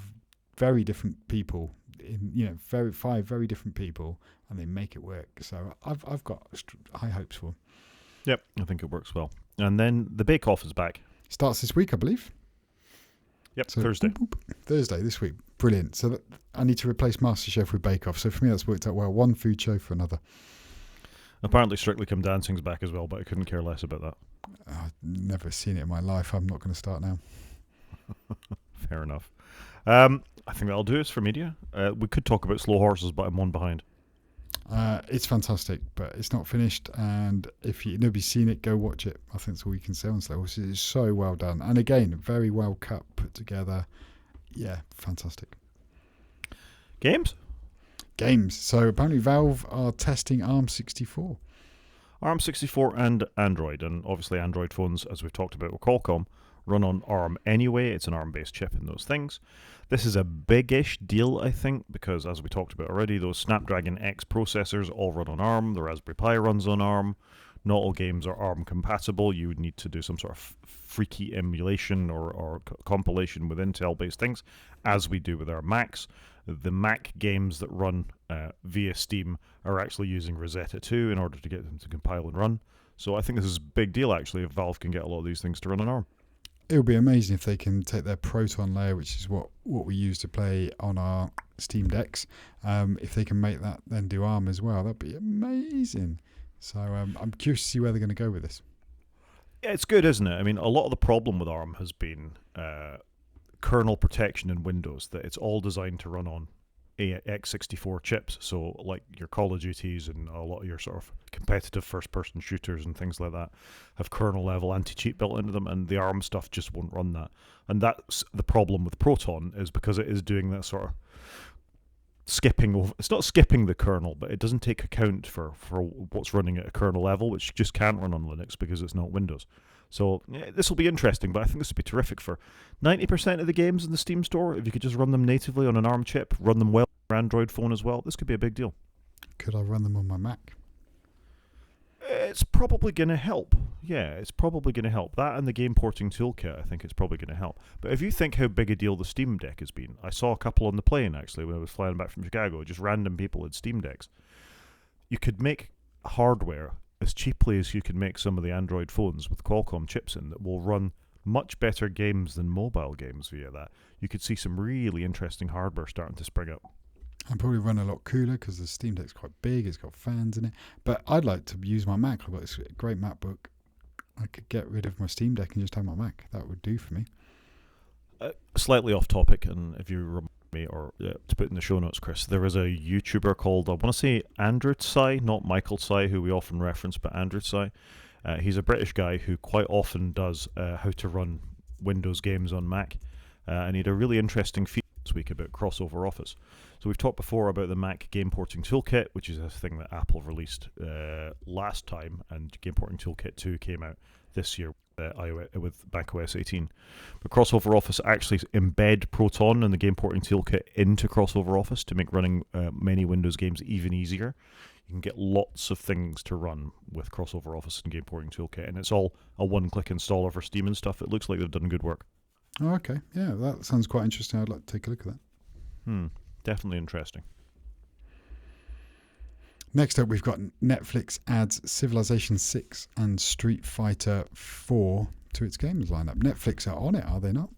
very different people. Five very different people, and they make it work. So I've got high hopes for them. Yep, I think it works well. And then the Bake Off is back. Starts this week, I believe. Yep, So, Thursday. Thursday this week. Brilliant. So I need to replace MasterChef with Bake Off. So for me, that's worked out well. One food show for another. Apparently, Strictly Come Dancing's back as well, but I couldn't care less about that. I've never seen it in my life. I'm not going to start now. Fair enough. I think that'll do us for media. We could talk about Slow Horses, but I'm one behind. It's fantastic, but it's not finished. And if nobody's seen it, go watch it. I think that's all you can say on Slow Horses. It's so well done. And again, very well cut, put together. Yeah, fantastic. Games? Games. So apparently Valve are testing ARM64. ARM64 and Android, and obviously Android phones, as we've talked about with Qualcomm, run on ARM anyway. It's an ARM-based chip in those things. This is a big-ish deal, I think, because as we talked about already, those Snapdragon X processors all run on ARM. The Raspberry Pi runs on ARM. Not all games are ARM compatible. You would need to do some sort of freaky emulation or compilation with Intel-based things, as we do with our Macs. The Mac games that run via Steam are actually using Rosetta 2 in order to get them to compile and run. So I think this is a big deal, actually, if Valve can get a lot of these things to run on ARM. It would be amazing if they can take their Proton layer, which is what we use to play on our Steam Decks. If they can make that, then do ARM as well, that'd be amazing. So I'm curious to see where they're going to go with this. Yeah, it's good, isn't it? I mean, a lot of the problem with ARM has been kernel protection in Windows, that it's all designed to run on x64 chips. So like your Call of Duties and a lot of your sort of competitive first-person shooters and things like that have kernel-level anti-cheat built into them, and the ARM stuff just won't run that. And that's the problem with Proton, is because it is doing that sort of skipping over. It's not skipping the kernel, but it doesn't take account for what's running at a kernel level, which just can't run on Linux because it's not Windows. So yeah, this will be interesting, but I think this would be terrific for 90% of the games in the Steam store. If you could just run them natively on an ARM chip, run them well on your Android phone as well, this could be a big deal. Could I run them on my Mac? It's probably going to help. Yeah, it's probably going to help. That and the game porting toolkit, I think it's probably going to help. But if you think how big a deal the Steam Deck has been, I saw a couple on the plane, actually, when I was flying back from Chicago, just random people had Steam Decks. You could make hardware as cheaply as you can make some of the Android phones with Qualcomm chips in that will run much better games than mobile games via that. You could see some really interesting hardware starting to spring up. And probably run a lot cooler because the Steam Deck's quite big, it's got fans in it. But I'd like to use my Mac. I've got this great MacBook. I could get rid of my Steam Deck and just have my Mac. That would do for me. Slightly off topic, and if you remind me, or to put in the show notes, Chris, there is a YouTuber called, I want to say Andrew Tsai, not Michael Tsai, who we often reference, but Andrew Tsai. He's a British guy who quite often does how to run Windows games on Mac. And he had a really interesting feature this week about crossover Office. So we've talked before about the Mac Game Porting Toolkit, which is a thing that Apple released last time, and Game Porting Toolkit 2 came out this year with macOS 18. But crossover Office actually embed Proton and the Game Porting Toolkit into crossover Office to make running many Windows games even easier. You can get lots of things to run with crossover Office and Game Porting Toolkit, and it's all a one-click installer for Steam and stuff. It looks like they've done good work. Oh, okay. Yeah, that sounds quite interesting. I'd like to take a look at that. Definitely interesting. Next up, we've got Netflix adds Civilization 6 and Street Fighter 4 to its games lineup. Netflix are on it, are they not?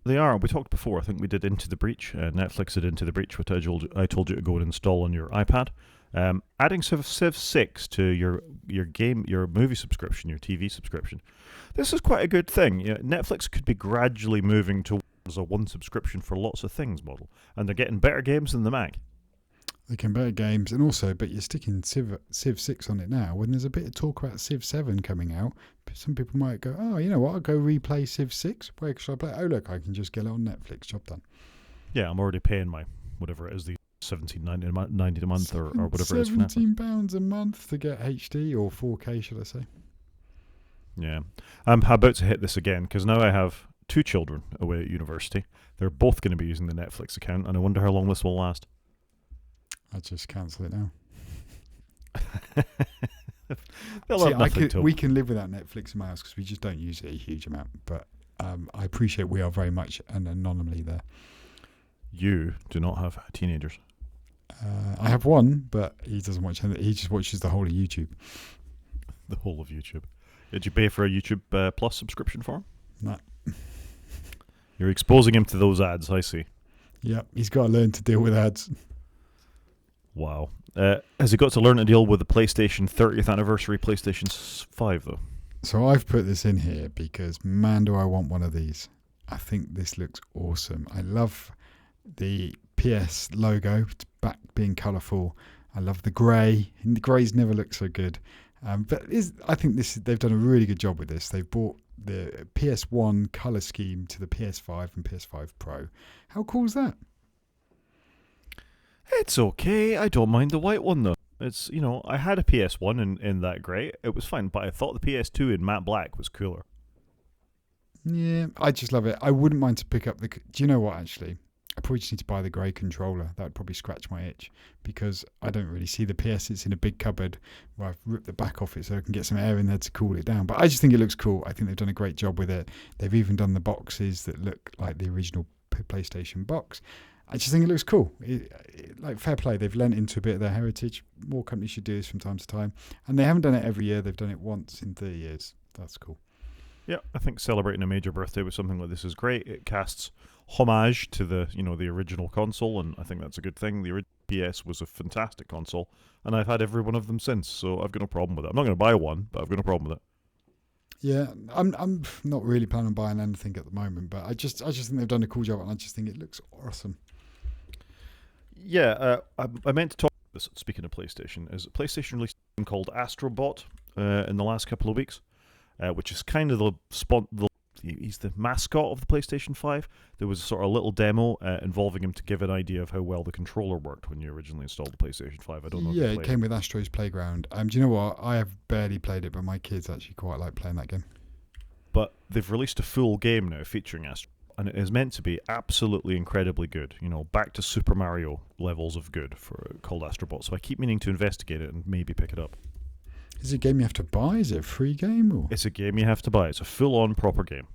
They are. We talked before. I think we did Into the Breach. Netflix did Into the Breach, which I told you to go and install on your iPad. Adding Civ 6 to your movie subscription, your TV subscription. This is quite a good thing. Netflix could be gradually moving towards a one subscription for lots of things model, and they're getting better games than the Mac. They can better games, and also, but you're sticking Civ 6 on it now. When there's a bit of talk about Civ 7 coming out, some people might go, oh, you know what, I'll go replay Civ 6. Where should I play? Oh, look, I can just get it on Netflix. Job done. Yeah, I'm already paying my whatever it is, the £17.90 a month or whatever it is for Netflix. £17 a month to get HD or 4K, should I say? Yeah. I'm about to hit this again because now I have 2 children away at university. They're both going to be using the Netflix account, and I wonder how long this will last. I'll just cancel it now. See, we can live without Netflix in my house because we just don't use it a huge amount. But I appreciate we are very much an anomaly there. You do not have teenagers. I have one, but he doesn't watch anything. He just watches the whole of YouTube. The whole of YouTube. Did you pay for a YouTube Plus subscription for him? No. You're exposing him to those ads, I see. Yeah, he's got to learn to deal with ads. Wow. Has he got to learn to deal with the PlayStation 30th anniversary PlayStation 5, though? So I've put this in here because, man, do I want one of these. I think this looks awesome. I love the PS logo, it's back being colourful. I love the grey. And the greys never look so good. But I think they've done a really good job with this. They've brought the PS1 colour scheme to the PS5 and PS5 Pro. How cool is that? It's okay. I don't mind the white one, though. It's, I had a PS1 in that grey. It was fine, but I thought the PS2 in matte black was cooler. Yeah, I just love it. I wouldn't mind to pick up do you know what, actually? I probably just need to buy the grey controller. That would probably scratch my itch because I don't really see the PS. It's in a big cupboard where I've ripped the back off it so I can get some air in there to cool it down. But I just think it looks cool. I think they've done a great job with it. They've even done the boxes that look like the original PlayStation box. I just think it looks cool. Like, fair play. They've lent into a bit of their heritage. More companies should do this from time to time. And they haven't done it every year. They've done it once in 30 years. That's cool. Yeah, I think celebrating a major birthday with something like this is great. It casts homage to the original console, and I think that's a good thing. The original PS was a fantastic console, and I've had every one of them since, so I've got no problem with it. I'm not going to buy one, but I've got no problem with it. Yeah, I'm not really planning on buying anything at the moment, but I just think they've done a cool job, and I just think it looks awesome. Yeah, I meant to talk about this, speaking of PlayStation, is PlayStation released a game called Astrobot in the last couple of weeks, which is kind of he's the mascot of the PlayStation 5. There was sort of a little demo involving him to give an idea of how well the controller worked when you originally installed the PlayStation 5. I don't know if you played it came with Astro's Playground. Do you know what? I have barely played it, but my kids actually quite like playing that game. But they've released a full game now featuring Astro, and it is meant to be absolutely incredibly good. Back to Super Mario levels of good called Astrobot. So I keep meaning to investigate it and maybe pick it up. Is it a game you have to buy? Is it a free game? Or? It's a game you have to buy. It's a full-on proper game.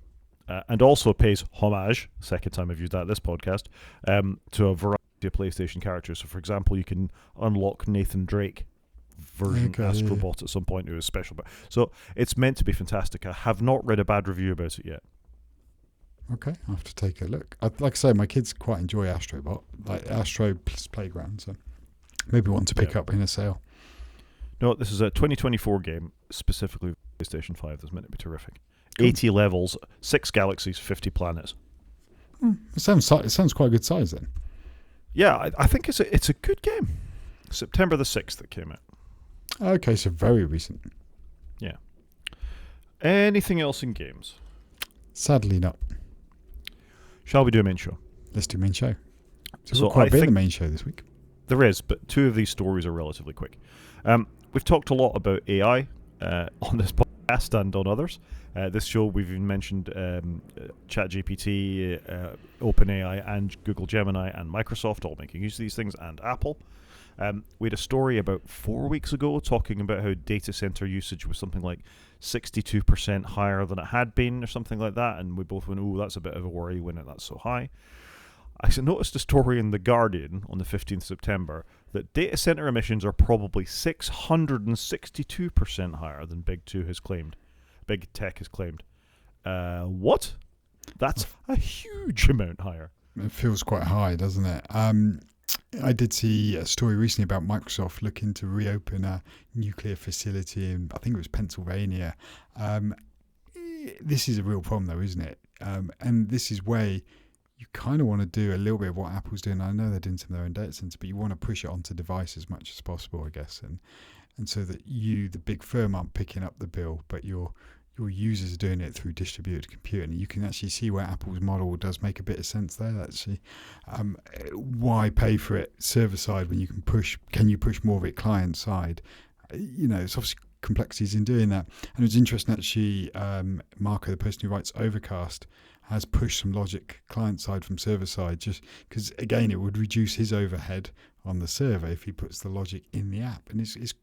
And also pays homage, second time I've used that this podcast, to a variety of PlayStation characters. So, for example, you can unlock Nathan Drake version Astrobot at some point who is special. So it's meant to be fantastic. I have not read a bad review about it yet. Okay, I'll have to take a look. Like I say, my kids quite enjoy Astrobot, like Astro Playground, so maybe one to pick up in a sale. No, this is a 2024 game, specifically for PlayStation 5. That's meant to be terrific. Cool. 80 levels, 6 galaxies, 50 planets. It sounds quite a good size then. Yeah, I think it's a good game. September the 6th it came out. Okay, so very recent. Yeah. Anything else in games? Sadly not. Shall we do a main show? Let's do main show. So quite a bit of the main show this week. There is, but 2 of these stories are relatively quick. We've talked a lot about AI on this podcast and on others. This show we've even mentioned ChatGPT, OpenAI and Google Gemini and Microsoft all making use of these things, and Apple. We had a story about 4 weeks ago talking about how data center usage was something like 62% higher than it had been or something like that, and we both went, oh, that's a bit of a worry when that's so high. I noticed a story in The Guardian on the 15th September that data center emissions are probably 662% higher than Big Tech has claimed. What? That's a huge amount higher. It feels quite high, doesn't it? I did see a story recently about Microsoft looking to reopen a nuclear facility in, I think it was Pennsylvania. This is a real problem, though, isn't it? And this is where you kind of want to do a little bit of what Apple's doing. I know they're doing some of their own data centers, but you want to push it onto device as much as possible, I guess, and so that you, the big firm, aren't picking up the bill, but you're your users are doing it through distributed computing. You can actually see where Apple's model does make a bit of sense there. Actually, why pay for it server side when you can you push more of it client side? It's obviously complexities in doing that. And it was interesting actually. Marco, the person who writes Overcast, has pushed some logic client side from server side, just because again it would reduce his overhead on the server if he puts the logic in the app. And it's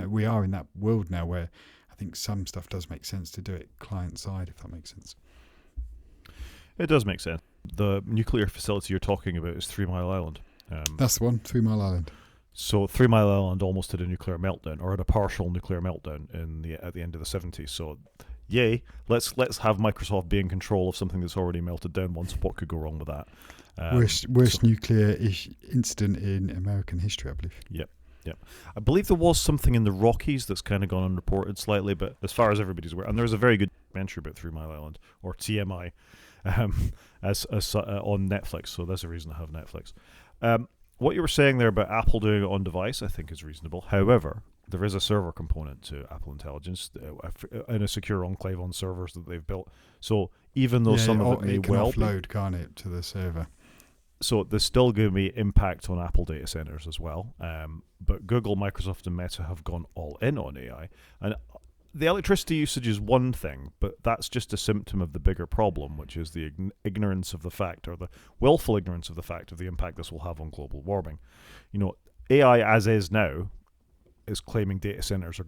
we are in that world now where I think some stuff does make sense to do it client side, if that makes sense. It does make sense. The nuclear facility you're talking about is 3 Mile Island. That's the one, 3 Mile Island. So 3 Mile Island almost had a nuclear meltdown, or had a partial nuclear meltdown at the end of the 70s. So, yay! Let's have Microsoft be in control of something that's already melted down once. What could go wrong with that? Worst nuclear incident in American history, I believe. Yep. I believe there was something in the Rockies that's kind of gone unreported slightly, but as far as everybody's aware, and there's a very good documentary about 3 Mile Island, or TMI, as on Netflix. So that's a reason to have Netflix. What you were saying there about Apple doing it on device, I think is reasonable. However, there is a server component to Apple Intelligence in a secure enclave on servers that they've built. So even though some of it may well offload, can't it, to the server? So there's still going to be impact on Apple data centers as well. But Google, Microsoft, and Meta have gone all in on AI. And the electricity usage is one thing, but that's just a symptom of the bigger problem, which is the ignorance of the fact, or the willful ignorance of the fact of the impact this will have on global warming. AI as is now is claiming data centers are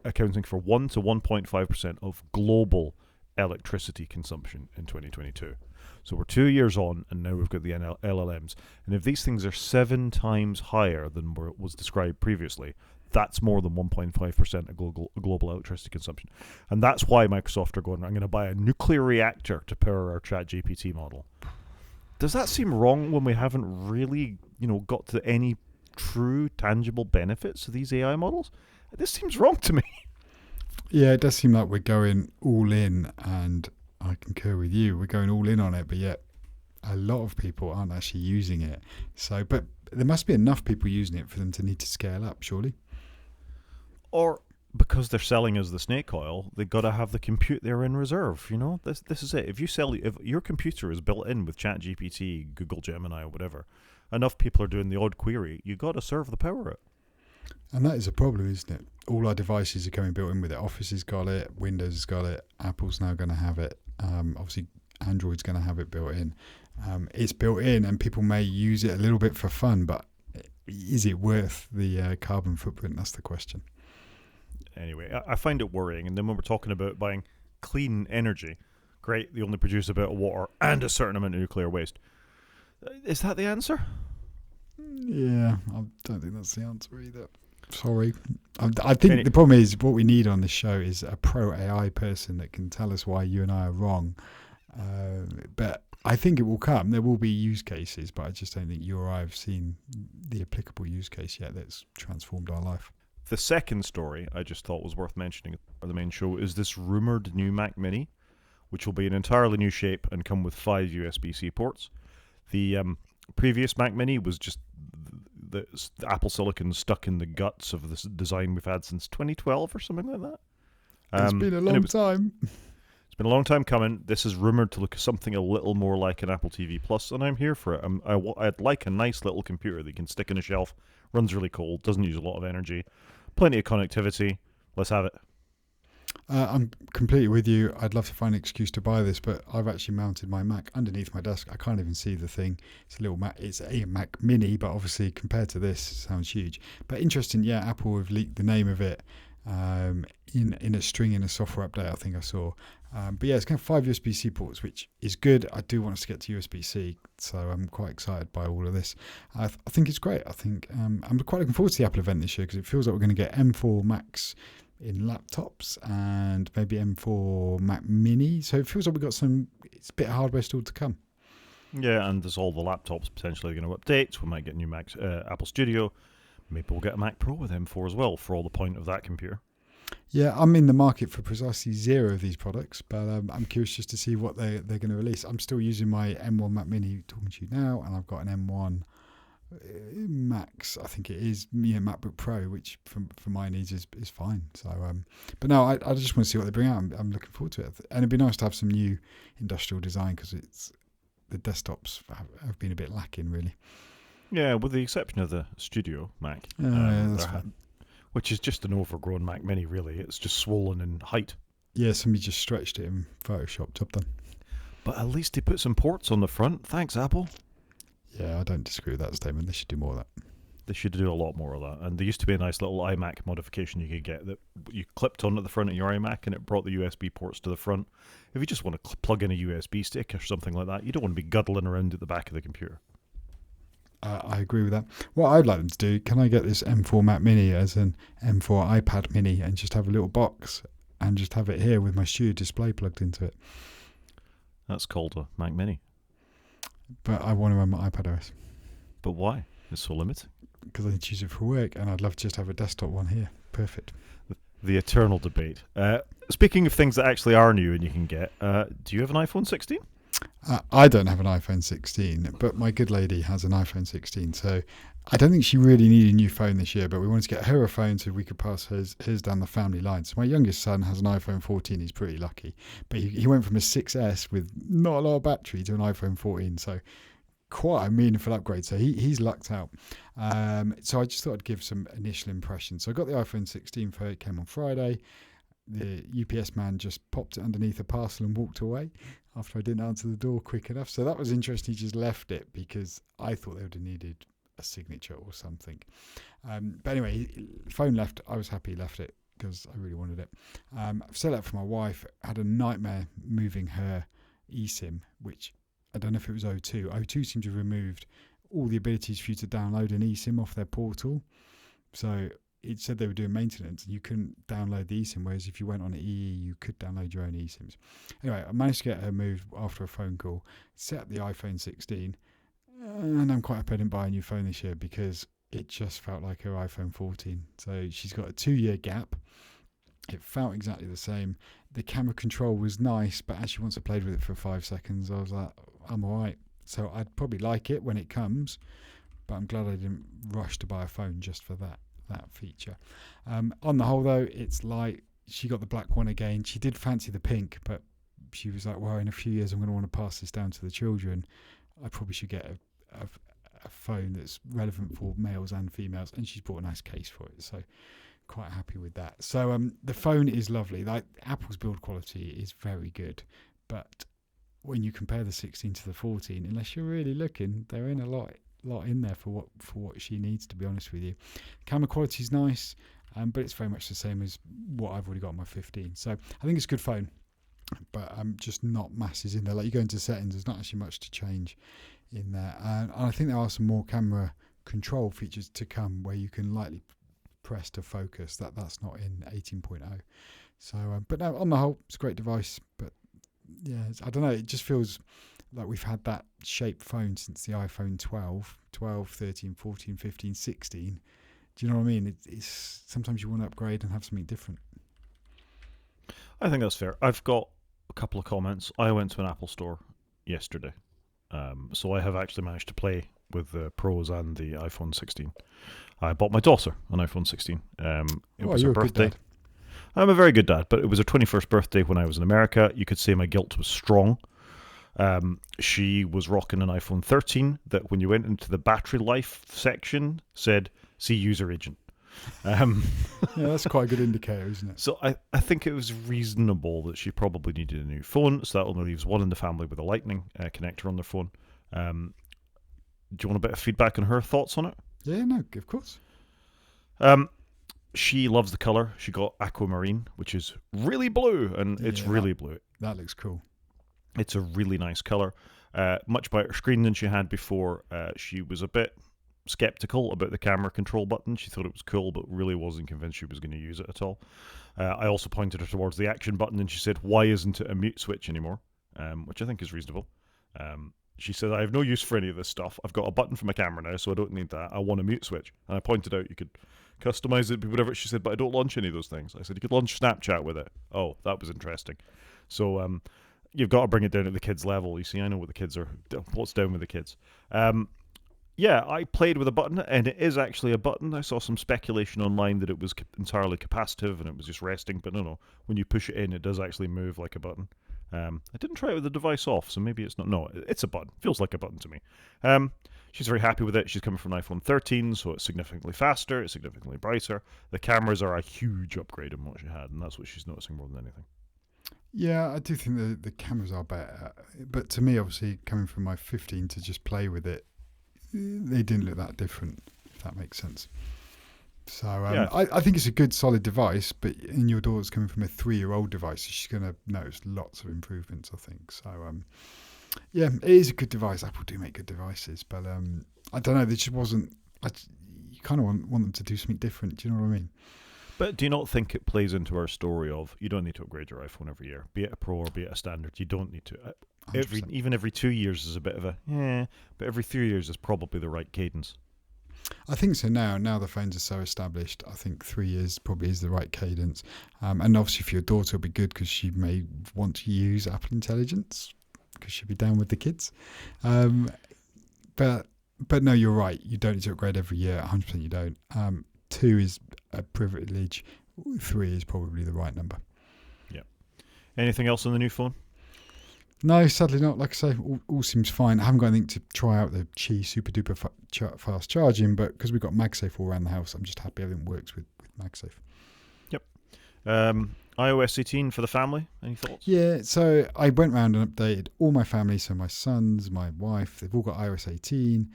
accounting for 1 to 1.5% of global electricity consumption in 2022. So we're 2 years on, and now we've got the LLMs. And if these things are 7 times higher than what was described previously, that's more than 1.5% of global electricity consumption. And that's why Microsoft are going, I'm going to buy a nuclear reactor to power our ChatGPT model. Does that seem wrong when we haven't really, got to any true, tangible benefits of these AI models? This seems wrong to me. Yeah, it does seem like we're going all in, and I concur with you. We're going all in on it, but yet a lot of people aren't actually using it. So, but there must be enough people using it for them to need to scale up, surely. Or because they're selling us the snake oil, they've got to have the compute there in reserve. This is it. If your computer is built in with ChatGPT, Google Gemini, or whatever, enough people are doing the odd query, you got to serve the power it. And that is a problem, isn't it? All our devices are coming built in with it. Office has got it, Windows has got it, Apple's now going to have it. Obviously, Android's going to have it built in. It's built in, and people may use it a little bit for fun, but is it worth the carbon footprint? That's the question. Anyway, I find it worrying. And then when we're talking about buying clean energy, great, they only produce a bit of water and a certain amount of nuclear waste. Is that the answer? Yeah, I don't think that's the answer either. Sorry. I think the problem is what we need on this show is a pro AI person that can tell us why you and I are wrong. But I think it will come. There will be use cases, but I just don't think you or I have seen the applicable use case yet that's transformed our life. The second story I just thought was worth mentioning for the main show is this rumored new Mac Mini, which will be an entirely new shape and come with 5 USB-C ports. The previous Mac Mini was just the Apple Silicon stuck in the guts of this design we've had since 2012 or something like that. It's been a long time. It's been a long time coming. This is rumored to look something a little more like an Apple TV Plus, and I'm here for it. I'd like a nice little computer that you can stick on a shelf, runs really cold, doesn't use a lot of energy, plenty of connectivity. Let's have it. I'm completely with you. I'd love to find an excuse to buy this, but I've actually mounted my Mac underneath my desk. I can't even see the thing. It's a little Mac. It's a Mac Mini, but obviously compared to this, it sounds huge. But interesting, yeah. Apple have leaked the name of it in a string in a software update. I think I saw. But yeah, it's kind of 5 USB-C ports, which is good. I do want us to get to USB-C, so I'm quite excited by all of this. I think it's great. I think I'm quite looking forward to the Apple event this year because it feels like we're going to get M4 Macs in laptops and maybe M4 Mac Mini. So it feels like we've got it's a bit of hardware still to come. Yeah, and there's all the laptops potentially going to update. We might get new Macs, Apple Studio. Maybe we'll get a Mac Pro with M4 as well, for all the point of that computer. Yeah, I'm in the market for precisely 0 of these products, but I'm curious just to see what they're going to release. I'm still using my M1 Mac Mini talking to you now, and I've got an M1 Max, I think it is, MacBook Pro, which for my needs is fine. So, but no, I just want to see what they bring out. I'm looking forward to it, and it'd be nice to have some new industrial design because the desktops have been a bit lacking, really. Yeah, with the exception of the Studio Mac, That's fine. which is just an overgrown Mac Mini, really. It's just swollen in height. Yeah, somebody just stretched it in Photoshop. Job done. But at least they put some ports on the front. Thanks, Apple. Yeah, I don't disagree with that statement. They should do more of that. They should do a lot more of that. And there used to be a nice little iMac modification you could get that you clipped on at the front of your iMac and it brought the USB ports to the front. If you just want to plug in a USB stick or something like that, you don't want to be guddling around at the back of the computer. I agree with that. What I'd like them to do, can I get this M4 Mac Mini as an M4 iPad Mini and just have a little box and just have it here with my Studio display plugged into it? That's called a Mac Mini. But I want to run my iPad OS. But why? It's so limited. Because I need to use it for work, and I'd love to just have a desktop one here. Perfect. The eternal debate. Speaking of things that actually are new and you can get, do you have an iPhone 16? I don't have an iPhone 16, but my good lady has an iPhone 16, so I don't think she really needed a new phone this year, but we wanted to get her a phone so we could pass hers down the family line. So my youngest son has an iPhone 14, he's pretty lucky, but he went from a 6S with not a lot of battery to an iPhone 14, so quite a meaningful upgrade. So he's lucked out. So I just thought I'd give some initial impressions. So I got the iPhone 16 for it, came on Friday. The UPS man just popped it underneath a parcel and walked away after I didn't answer the door quick enough. So that was interesting. He just left it because I thought they would have needed a signature or something. But anyway, phone left. I was happy he left it because I really wanted it. I've set it up for my wife. Had a nightmare moving her eSIM, which I don't know if it was O2. O2 seems to have removed all the abilities for you to download an eSIM off their portal. So it said they were doing maintenance and you couldn't download the eSIM, whereas if you went on EE, you could download your own eSIMs. Anyway, I managed to get her moved after a phone call, set up the iPhone 16, and I'm quite happy I didn't buy a new phone this year because it just felt like her iPhone 14. So she's got a 2-year gap. It felt exactly the same. The camera control was nice, but actually once I played with it for 5 seconds, I was like, I'm all right. So I'd probably like it when it comes, but I'm glad I didn't rush to buy a phone just for that feature. On the whole, though, it's light. She got the black one again. She did fancy the pink, but she was like, well, in a few years, I'm going to want to pass this down to the children. I probably should get a phone that's relevant for males and females, and she's bought a nice case for it. So quite happy with that. So the phone is lovely. Like Apple's build quality is very good, but when you compare the 16 to the 14, unless you're really looking, they're in a lot in there for what she needs, to be honest with you. Camera quality is nice, but it's very much the same as what I've already got on my 15. So I think it's a good phone, but just not masses in there. Like you go into settings, there's not actually much to change in there. And I think there are some more camera control features to come where you can lightly press to focus. That's not in 18.0. So, but no, on the whole, it's a great device. But yeah, I don't know. It just feels like we've had that shape phone since the iPhone 12, 13, 14, 15, 16. Do you know what I mean? It's sometimes you want to upgrade and have something different. I think that's fair. I've got a couple of comments. I went to an Apple store yesterday, so I have actually managed to play with the Pros and the iPhone 16. I bought my daughter an iPhone 16. It was her birthday. Good dad. I'm a very good dad, but it was her 21st birthday when I was in America. You could say my guilt was strong. She was rocking an iPhone 13 that when you went into the battery life section said, see user agent. Yeah, that's quite a good indicator, isn't it? So I think it was reasonable that she probably needed a new phone, so that only leaves one in the family with a lightning connector on their phone. Do you want a bit of feedback on her thoughts on it? Yeah, no, of course. She loves the colour. She got aquamarine, which is really blue, and it's really blue. That looks cool. It's a really nice colour. Much brighter screen than she had before. She was a bit skeptical about the camera control button. She thought it was cool, but really wasn't convinced she was going to use it at all. I also pointed her towards the action button, and she said, why isn't it a mute switch anymore? Which I think is reasonable. She said, I have no use for any of this stuff. I've got a button for my camera now, so I don't need that. I want a mute switch. And I pointed out you could customize it, whatever. She said, but I don't launch any of those things. I said, you could launch Snapchat with it. Oh, that was interesting. So you've got to bring it down at the kids' level. You see, I know what the kids are, what's down with the kids. Yeah, I played with a button, and it is actually a button. I saw some speculation online that it was entirely capacitive and it was just resting, but no. When you push it in, it does actually move like a button. I didn't try it with the device off, so maybe it's not. No, it's a button. Feels like a button to me. Um, she's very happy with it. She's coming from an iPhone 13, so it's significantly faster, it's significantly brighter. The cameras are a huge upgrade on what she had, and that's what she's noticing more than anything. Yeah, I do think the cameras are better. But to me, obviously, coming from my 15 to just play with it, they didn't look that different, if that makes sense. So Yeah, I think it's a good, solid device, but in your daughter's coming from a 3-year-old device, she's going to notice lots of improvements, I think. So, yeah, it is a good device. Apple do make good devices, but I don't know, there just wasn't... you kind of want them to do something different, do you know what I mean? but do you not think it plays into our story of you don't need to upgrade your iPhone every year, be it a Pro or be it a standard? You don't need to. 100%. Even every 2 years is a bit of a but every 3 years is probably the right cadence. I think so now. Now the phones are so established, I think 3 years probably is the right cadence. And obviously for your daughter, it'll be good because she may want to use Apple Intelligence because she'll be down with the kids. But no, you're right. You don't need to upgrade every year. 100% you don't. 2 is a privilege. 3 is probably the right number. Yeah. Anything else on the new phone? No, sadly not. Like I say, all seems fine. I haven't got anything to try out the Qi super duper fast charging, but because we've got MagSafe all around the house, I'm just happy everything works with MagSafe. Yep. iOS 18 for the family. Any thoughts? Yeah, so I went around and updated all my family. So my sons, my wife, they've all got iOS 18.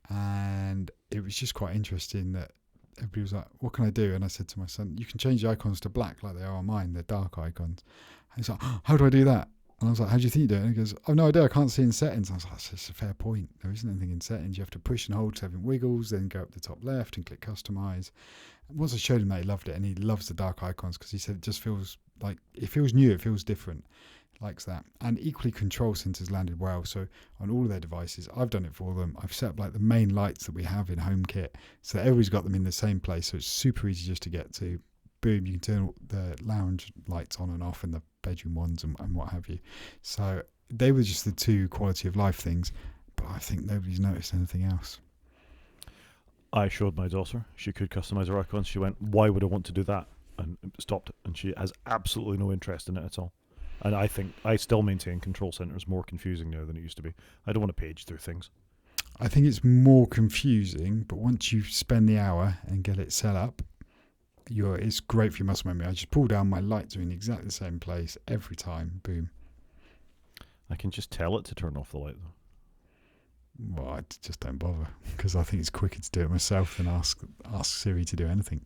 And it was just quite interesting that everybody was like, what can I do? And I said to my son, you can change the icons to black like they are on mine. They're dark icons. And he's like, oh, how do I do that? And I was like, how do you think you do it? And he goes, I've no idea. I can't see in settings. And I was like, that's a fair point. There isn't anything in settings. You have to push and hold to have it wiggles, then go up the top left and click customize. And once I showed him that, he loved it. And he loves the dark icons because he said it just feels like, it feels new. It feels different. Likes that. And equally, control centers landed well. So on all of their devices, I've done it for them. I've set up like the main lights that we have in HomeKit so that everybody's got them in the same place. So it's super easy just to get to. Boom, you can turn the lounge lights on and off and the bedroom ones and what have you. So they were just the 2 quality of life things, but I think nobody's noticed anything else. I showed my daughter. She could customize her icons. She went, why would I want to do that? And stopped it. And she has absolutely no interest in it at all. And I still maintain Control Center is more confusing now than it used to be. I don't want to page through things. I think it's more confusing, but once you spend the hour and get it set up, it's great for your muscle memory. I just pull down, my lights are in exactly the same place every time. Boom. I can just tell it to turn off the light, though. Well, I just don't bother because I think it's quicker to do it myself than ask Siri to do anything.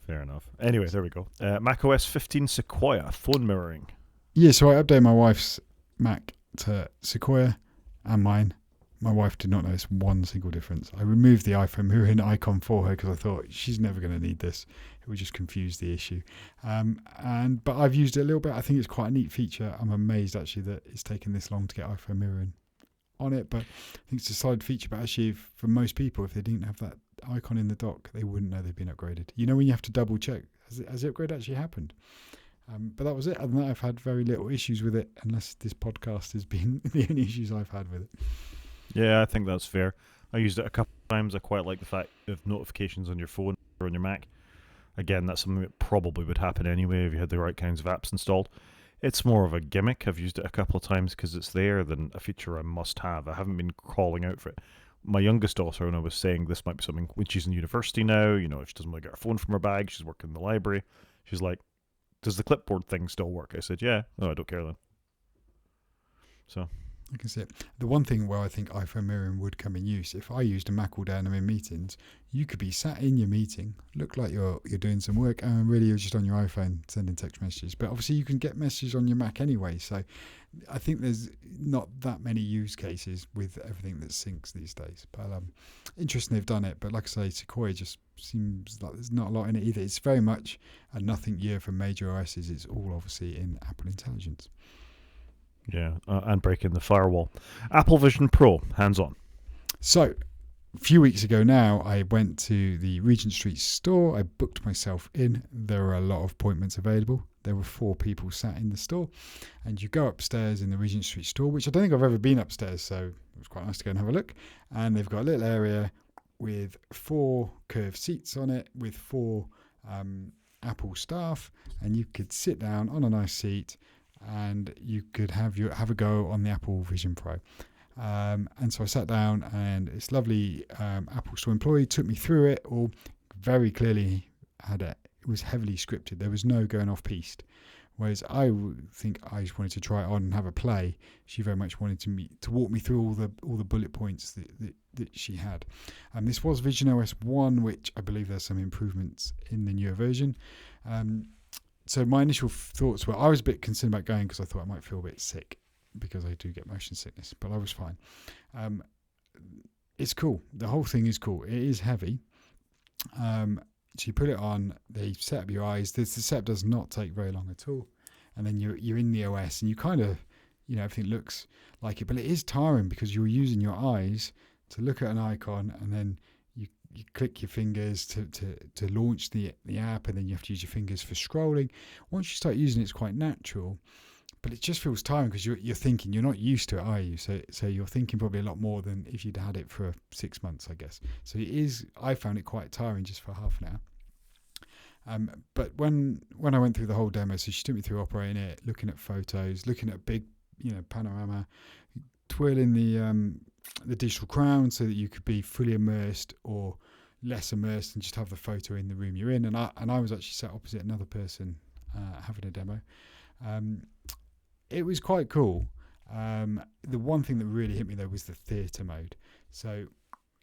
Fair enough. Anyway, there we go. macOS 15 Sequoia, phone mirroring. Yeah, so I updated my wife's Mac to Sequoia and mine. My wife did not notice one single difference. I removed the iPhone mirroring icon for her because I thought she's never going to need this. It would just confuse the issue. But I've used it a little bit. I think it's quite a neat feature. I'm amazed actually that it's taken this long to get iPhone mirroring on it. But I think it's a solid feature. But actually, for most people, if they didn't have that icon in the dock, they wouldn't know they've been upgraded. You know when you have to double check, has the upgrade actually happened? But that was it. Other than that, I've had very little issues with it, unless this podcast has been the only issues I've had with it. Yeah, I think that's fair. I used it a couple of times. I quite like the fact of notifications on your phone or on your Mac. Again, that's something that probably would happen anyway if you had the right kinds of apps installed. It's more of a gimmick. I've used it a couple of times because it's there than a feature I must have. I haven't been calling out for it. My youngest daughter, when I was saying this might be something when she's in university now, if she doesn't want to get her phone from her bag, she's working in the library. She's like, does the clipboard thing still work? I said, yeah. No, I don't care then. So I can see it. The one thing where I think iPhone mirroring would come in use, if I used a Mac all day and I'm in meetings, you could be sat in your meeting, look like you're doing some work, and really you're just on your iPhone sending text messages. But obviously you can get messages on your Mac anyway, so I think there's not that many use cases with everything that syncs these days. But interesting they've done it. But like I say, Sequoia just seems like there's not a lot in it either. It's very much a nothing year for major OSs. It's all obviously in Apple Intelligence. Yeah, and breaking the firewall. Apple Vision Pro, hands-on. So, a few weeks ago now, I went to the Regent Street store. I booked myself in. There were a lot of appointments available. there were 4 people sat in the store, and you go upstairs in the Regent Street store, which I don't think I've ever been upstairs, so it was quite nice to go and have a look. And they've got a little area with 4 curved seats on it with 4 Apple staff, and you could sit down on a nice seat and you could have a go on the Apple Vision Pro. And so I sat down, and this lovely Apple Store employee took me through it all. Very clearly it was heavily scripted. There was no going off piste. Whereas I think I just wanted to try it on and have a play. She very much wanted to walk me through all the bullet points that she had. This was Vision OS 1, which I believe there's some improvements in the newer version. So my initial thoughts were, I was a bit concerned about going because I thought I might feel a bit sick, because I do get motion sickness, but I was fine. It's cool. The whole thing is cool. It is heavy. So you put it on, they set up your eyes. The setup does not take very long at all. And then you're in the OS, and you kind of, everything looks like it. But it is tiring because you're using your eyes to look at an icon, and then you click your fingers to launch the app, and then you have to use your fingers for scrolling. Once you start using it, it's quite natural. But it just feels tiring because you're thinking, you're not used to it, are you? So you're thinking probably a lot more than if you'd had it for 6 months, I guess. So I found it quite tiring just for half an hour. But when I went through the whole demo, so she took me through operating it, looking at photos, looking at a big, panorama, twirling the digital crown so that you could be fully immersed or less immersed and just have the photo in the room you're in. And I was actually sat opposite another person having a demo. It was quite cool. The one thing that really hit me though was the theatre mode. So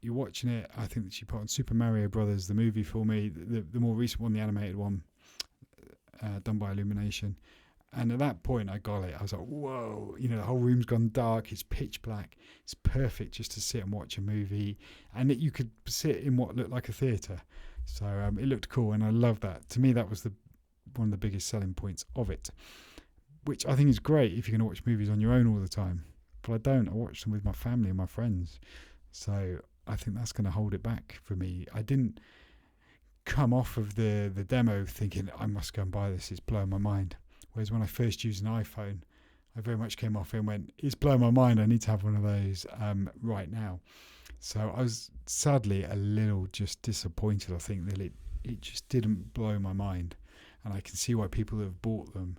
you're watching it. I think that she put on Super Mario Brothers, the movie for me, the more recent one, the animated one, done by Illumination. And at that point, I got it. I was like, whoa, the whole room's gone dark. It's pitch black. It's perfect just to sit and watch a movie. And you could sit in what looked like a theatre. So it looked cool, and I love that. To me, that was one of the biggest selling points of it, which I think is great if you're going to watch movies on your own all the time. But I don't. I watch them with my family and my friends. So I think that's going to hold it back for me. I didn't come off of the demo thinking, I must go and buy this. It's blowing my mind. Whereas when I first used an iPhone, I very much came off it and went, it's blowing my mind. I need to have one of those right now. So I was sadly a little just disappointed. I think that it just didn't blow my mind. And I can see why people that have bought them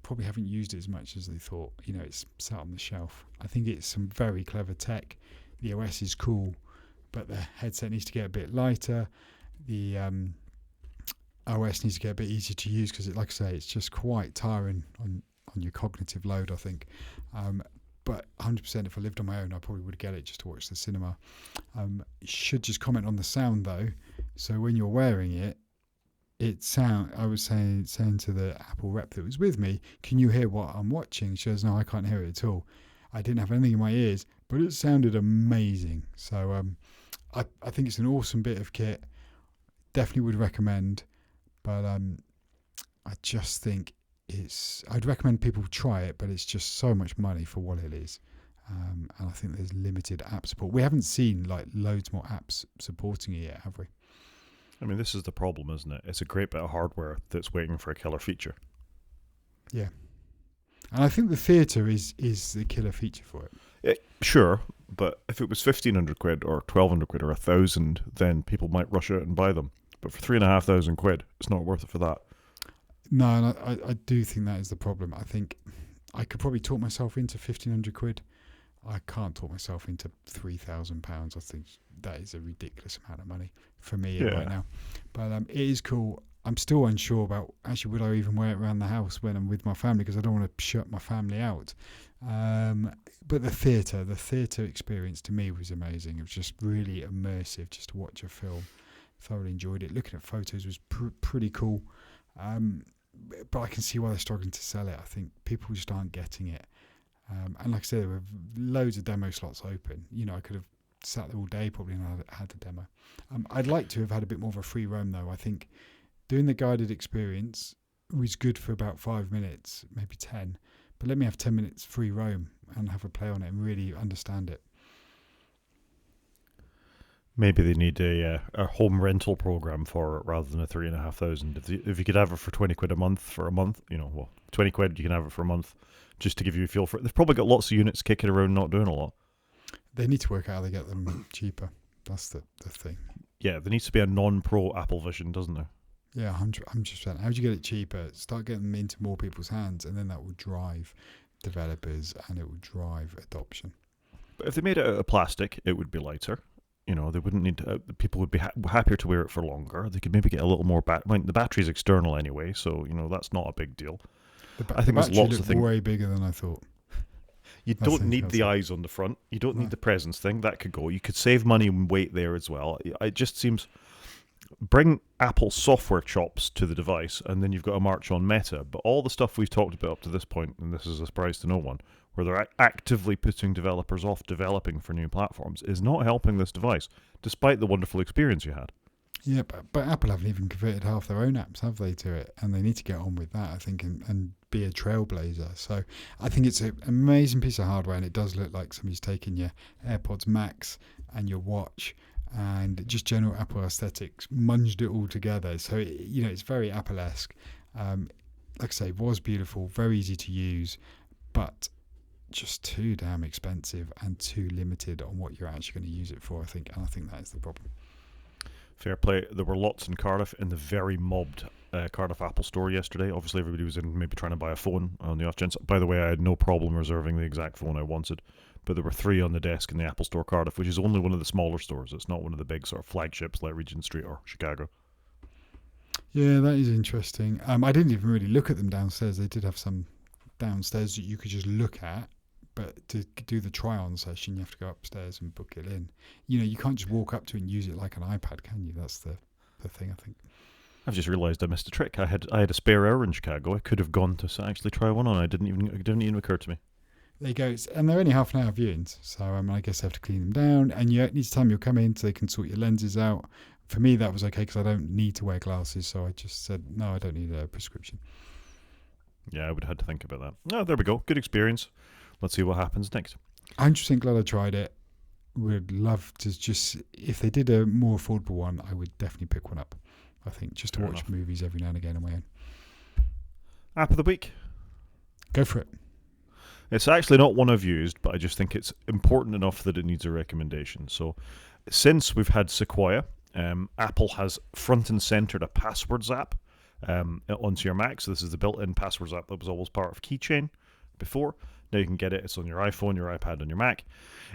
probably haven't used it as much as they thought. It's sat on the shelf. I think it's some very clever tech. The OS is cool, but the headset needs to get a bit lighter. The OS needs to get a bit easier to use because, like I say, it's just quite tiring on your cognitive load, I think. But 100%, if I lived on my own, I probably would get it just to watch the cinema. Should just comment on the sound though. So when you're wearing it, I was saying to the Apple rep that was with me, can you hear what I'm watching? She goes, no, I can't hear it at all. I didn't have anything in my ears, but it sounded amazing. So I think it's an awesome bit of kit. Definitely would recommend. But I just think I'd recommend people try it, but it's just so much money for what it is. And I think there's limited app support. We haven't seen like loads more apps supporting it yet, have we? I mean, this is the problem, isn't it? It's a great bit of hardware that's waiting for a killer feature. Yeah. And I think the theatre is the killer feature for it. Sure, but if it was 1,500 quid or 1,200 quid or 1,000, then people might rush out and buy them. But for 3,500 quid, it's not worth it for that. No, and I do think that is the problem. I think I could probably talk myself into 1,500 quid. I can't talk myself into £3,000. I think that is a ridiculous amount of money for me right now. But it is cool. I'm still unsure about, actually, would I even wear it around the house when I'm with my family, because I don't want to shut my family out. But the theatre experience to me was amazing. It was just really immersive just to watch a film. Thoroughly enjoyed it. Looking at photos was pretty cool. But I can see why they're struggling to sell it. I think people just aren't getting it. And like I said, there were loads of demo slots open. I could have sat there all day probably and had a demo. I'd like to have had a bit more of a free roam though. I think doing the guided experience was good for about 5 minutes, maybe 10. But let me have 10 minutes free roam and have a play on it and really understand it. Maybe they need a home rental program for it rather than a 3,500. If you could have it for 20 quid a month for a month, 20 quid you can have it for a month, just to give you a feel for it. They've probably got lots of units kicking around, not doing a lot. They need to work out how they get them cheaper. That's the thing. Yeah, there needs to be a non-pro Apple Vision, doesn't there? Yeah, 100%. How do you get it cheaper? Start getting them into more people's hands, and then that will drive developers and it will drive adoption. But if they made it out of plastic, it would be lighter. They wouldn't need to, people would be happier to wear it for longer. They could maybe get a little more the battery's external anyway, so that's not a big deal. I think there's lots of things way bigger than I thought. You don't need the eyes on the front. You don't need the presence thing. That could go. You could save money and weight there as well. It just seems, bring Apple software chops to the device, and then you've got a march on Meta. But all the stuff we've talked about up to this point, and this is a surprise to no one, where they're actively putting developers off developing for new platforms, is not helping this device, despite the wonderful experience you had. Yeah, but Apple haven't even converted half their own apps, have they, to it? And they need to get on with that, I think, and be a trailblazer. So I think it's an amazing piece of hardware, and it does look like somebody's taken your AirPods Max and your watch and just general Apple aesthetics, munged it all together. So, it's very Apple-esque. Like I say, was beautiful, very easy to use, but just too damn expensive and too limited on what you're actually going to use it for, I think. And I think that is the problem. Fair play. There were lots in Cardiff, in the very mobbed Cardiff Apple store yesterday. Obviously, everybody was in maybe trying to buy a phone on the off chance. By the way, I had no problem reserving the exact phone I wanted, but there were 3 on the desk in the Apple Store Cardiff, which is only one of the smaller stores. It's not one of the big sort of flagships like Regent Street or Chicago. Yeah, that is interesting. I didn't even really look at them downstairs. They did have some downstairs that you could just look at, but to do the try-on session, you have to go upstairs and book it in. You can't just walk up to it and use it like an iPad, can you? That's the thing, I think. I've just realised I missed a trick. I had a spare hour in Chicago. I could have gone to actually try one on. It didn't even occur to me. There you go. And they're only half an hour viewings, so I guess they have to clean them down. And each time you'll come in, so they can sort your lenses out. For me, that was okay because I don't need to wear glasses, so I just said, no, I don't need a prescription. Yeah, I would have had to think about that. Oh, there we go. Good experience. Let's see what happens next. I'm just glad I tried it. Would love to if they did a more affordable one, I would definitely pick one up. I think just to Fair watch enough. movies every now and again on my own. App of the week. Go for it. It's actually not one I've used, but I just think it's important enough that it needs a recommendation. So, since we've had Sequoia, Apple has front and centered a passwords app onto your Mac. So this is the built-in passwords app that was always part of Keychain before. Now you can get it. It's on your iPhone, your iPad, and your Mac.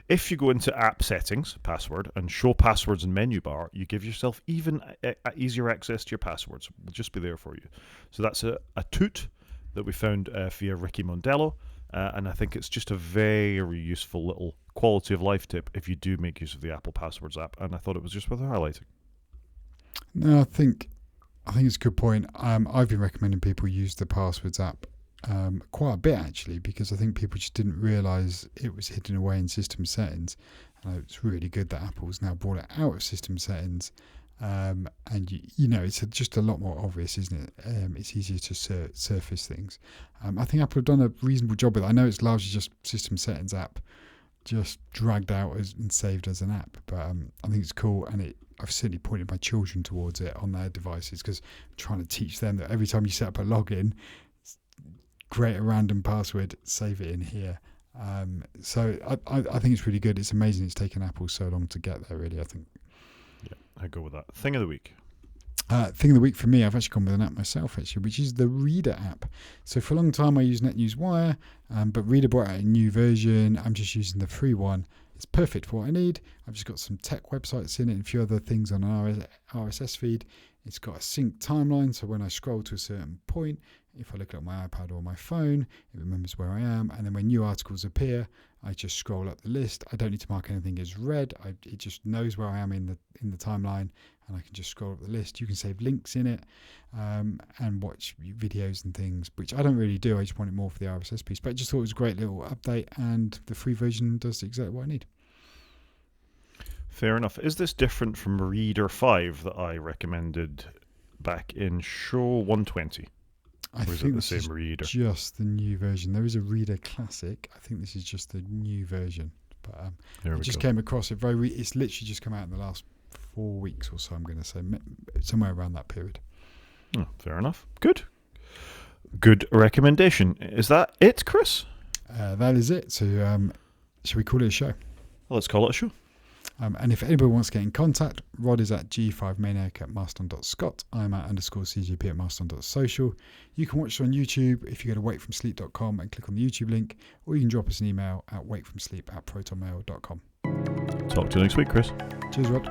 If you go into app settings, password, and show passwords in menu bar, you give yourself even easier access to your passwords. Will just be there for you. So that's a toot that we found via Ricky Mondello. And I think it's just a very useful little quality of life tip if you do make use of the Apple Passwords app. And I thought it was just worth highlighting. No, I think it's a good point. I've been recommending people use the Passwords app quite a bit actually, because I think people just didn't realise it was hidden away in system settings. It's really good that Apple's now brought it out of system settings. And it's just a lot more obvious, isn't it? It's easier to surface things. I think Apple have done a reasonable job with it. I know it's largely just system settings app, just dragged out and saved as an app, but I think it's cool, and I've certainly pointed my children towards it on their devices because I'm trying to teach them that every time you set up a login, create a random password, save it in here. So I think it's really good. It's amazing it's taken Apple so long to get there, really, I think. Yeah, I go with that. Thing of the week. Thing of the week for me, I've actually gone with an app myself, actually, which is the Reader app. So for a long time I used NetNewsWire, but Reader brought out a new version. I'm just using the free one. It's perfect for what I need. I've just got some tech websites in it and a few other things on an RSS feed. It's got a sync timeline, so when I scroll to a certain point, if I look at my iPad or my phone, it remembers where I am, and then when new articles appear, I just scroll up the list. I don't need to mark anything as read. It just knows where I am in the timeline, and I can just scroll up the list. You can save links in it and watch videos and things, which I don't really do. I just want it more for the RSS piece. But I just thought it was a great little update, and the free version does exactly what I need. Fair enough. Is this different from Reader 5 that I recommended back in show 120? I think this is Reader? Just the new version. There is a Reader Classic. I think this is just the new version. But There I we just go. came across it it's literally just come out in the last 4 weeks or so, I'm going to say, somewhere around that period. Oh, fair enough. Good recommendation. Is that it, Chris? That is it. So shall we call it a show? Well, let's call it a show. And if anybody wants to get in contact, Rod is at g5maniac@mastodon.scot. I'm at _CGP at mastodon.social. You can watch us on YouTube if you go to wakefromsleep.com and click on the YouTube link, or you can drop us an email at wakefromsleep@protonmail.com. Talk to you next week, Chris. Cheers, Rod.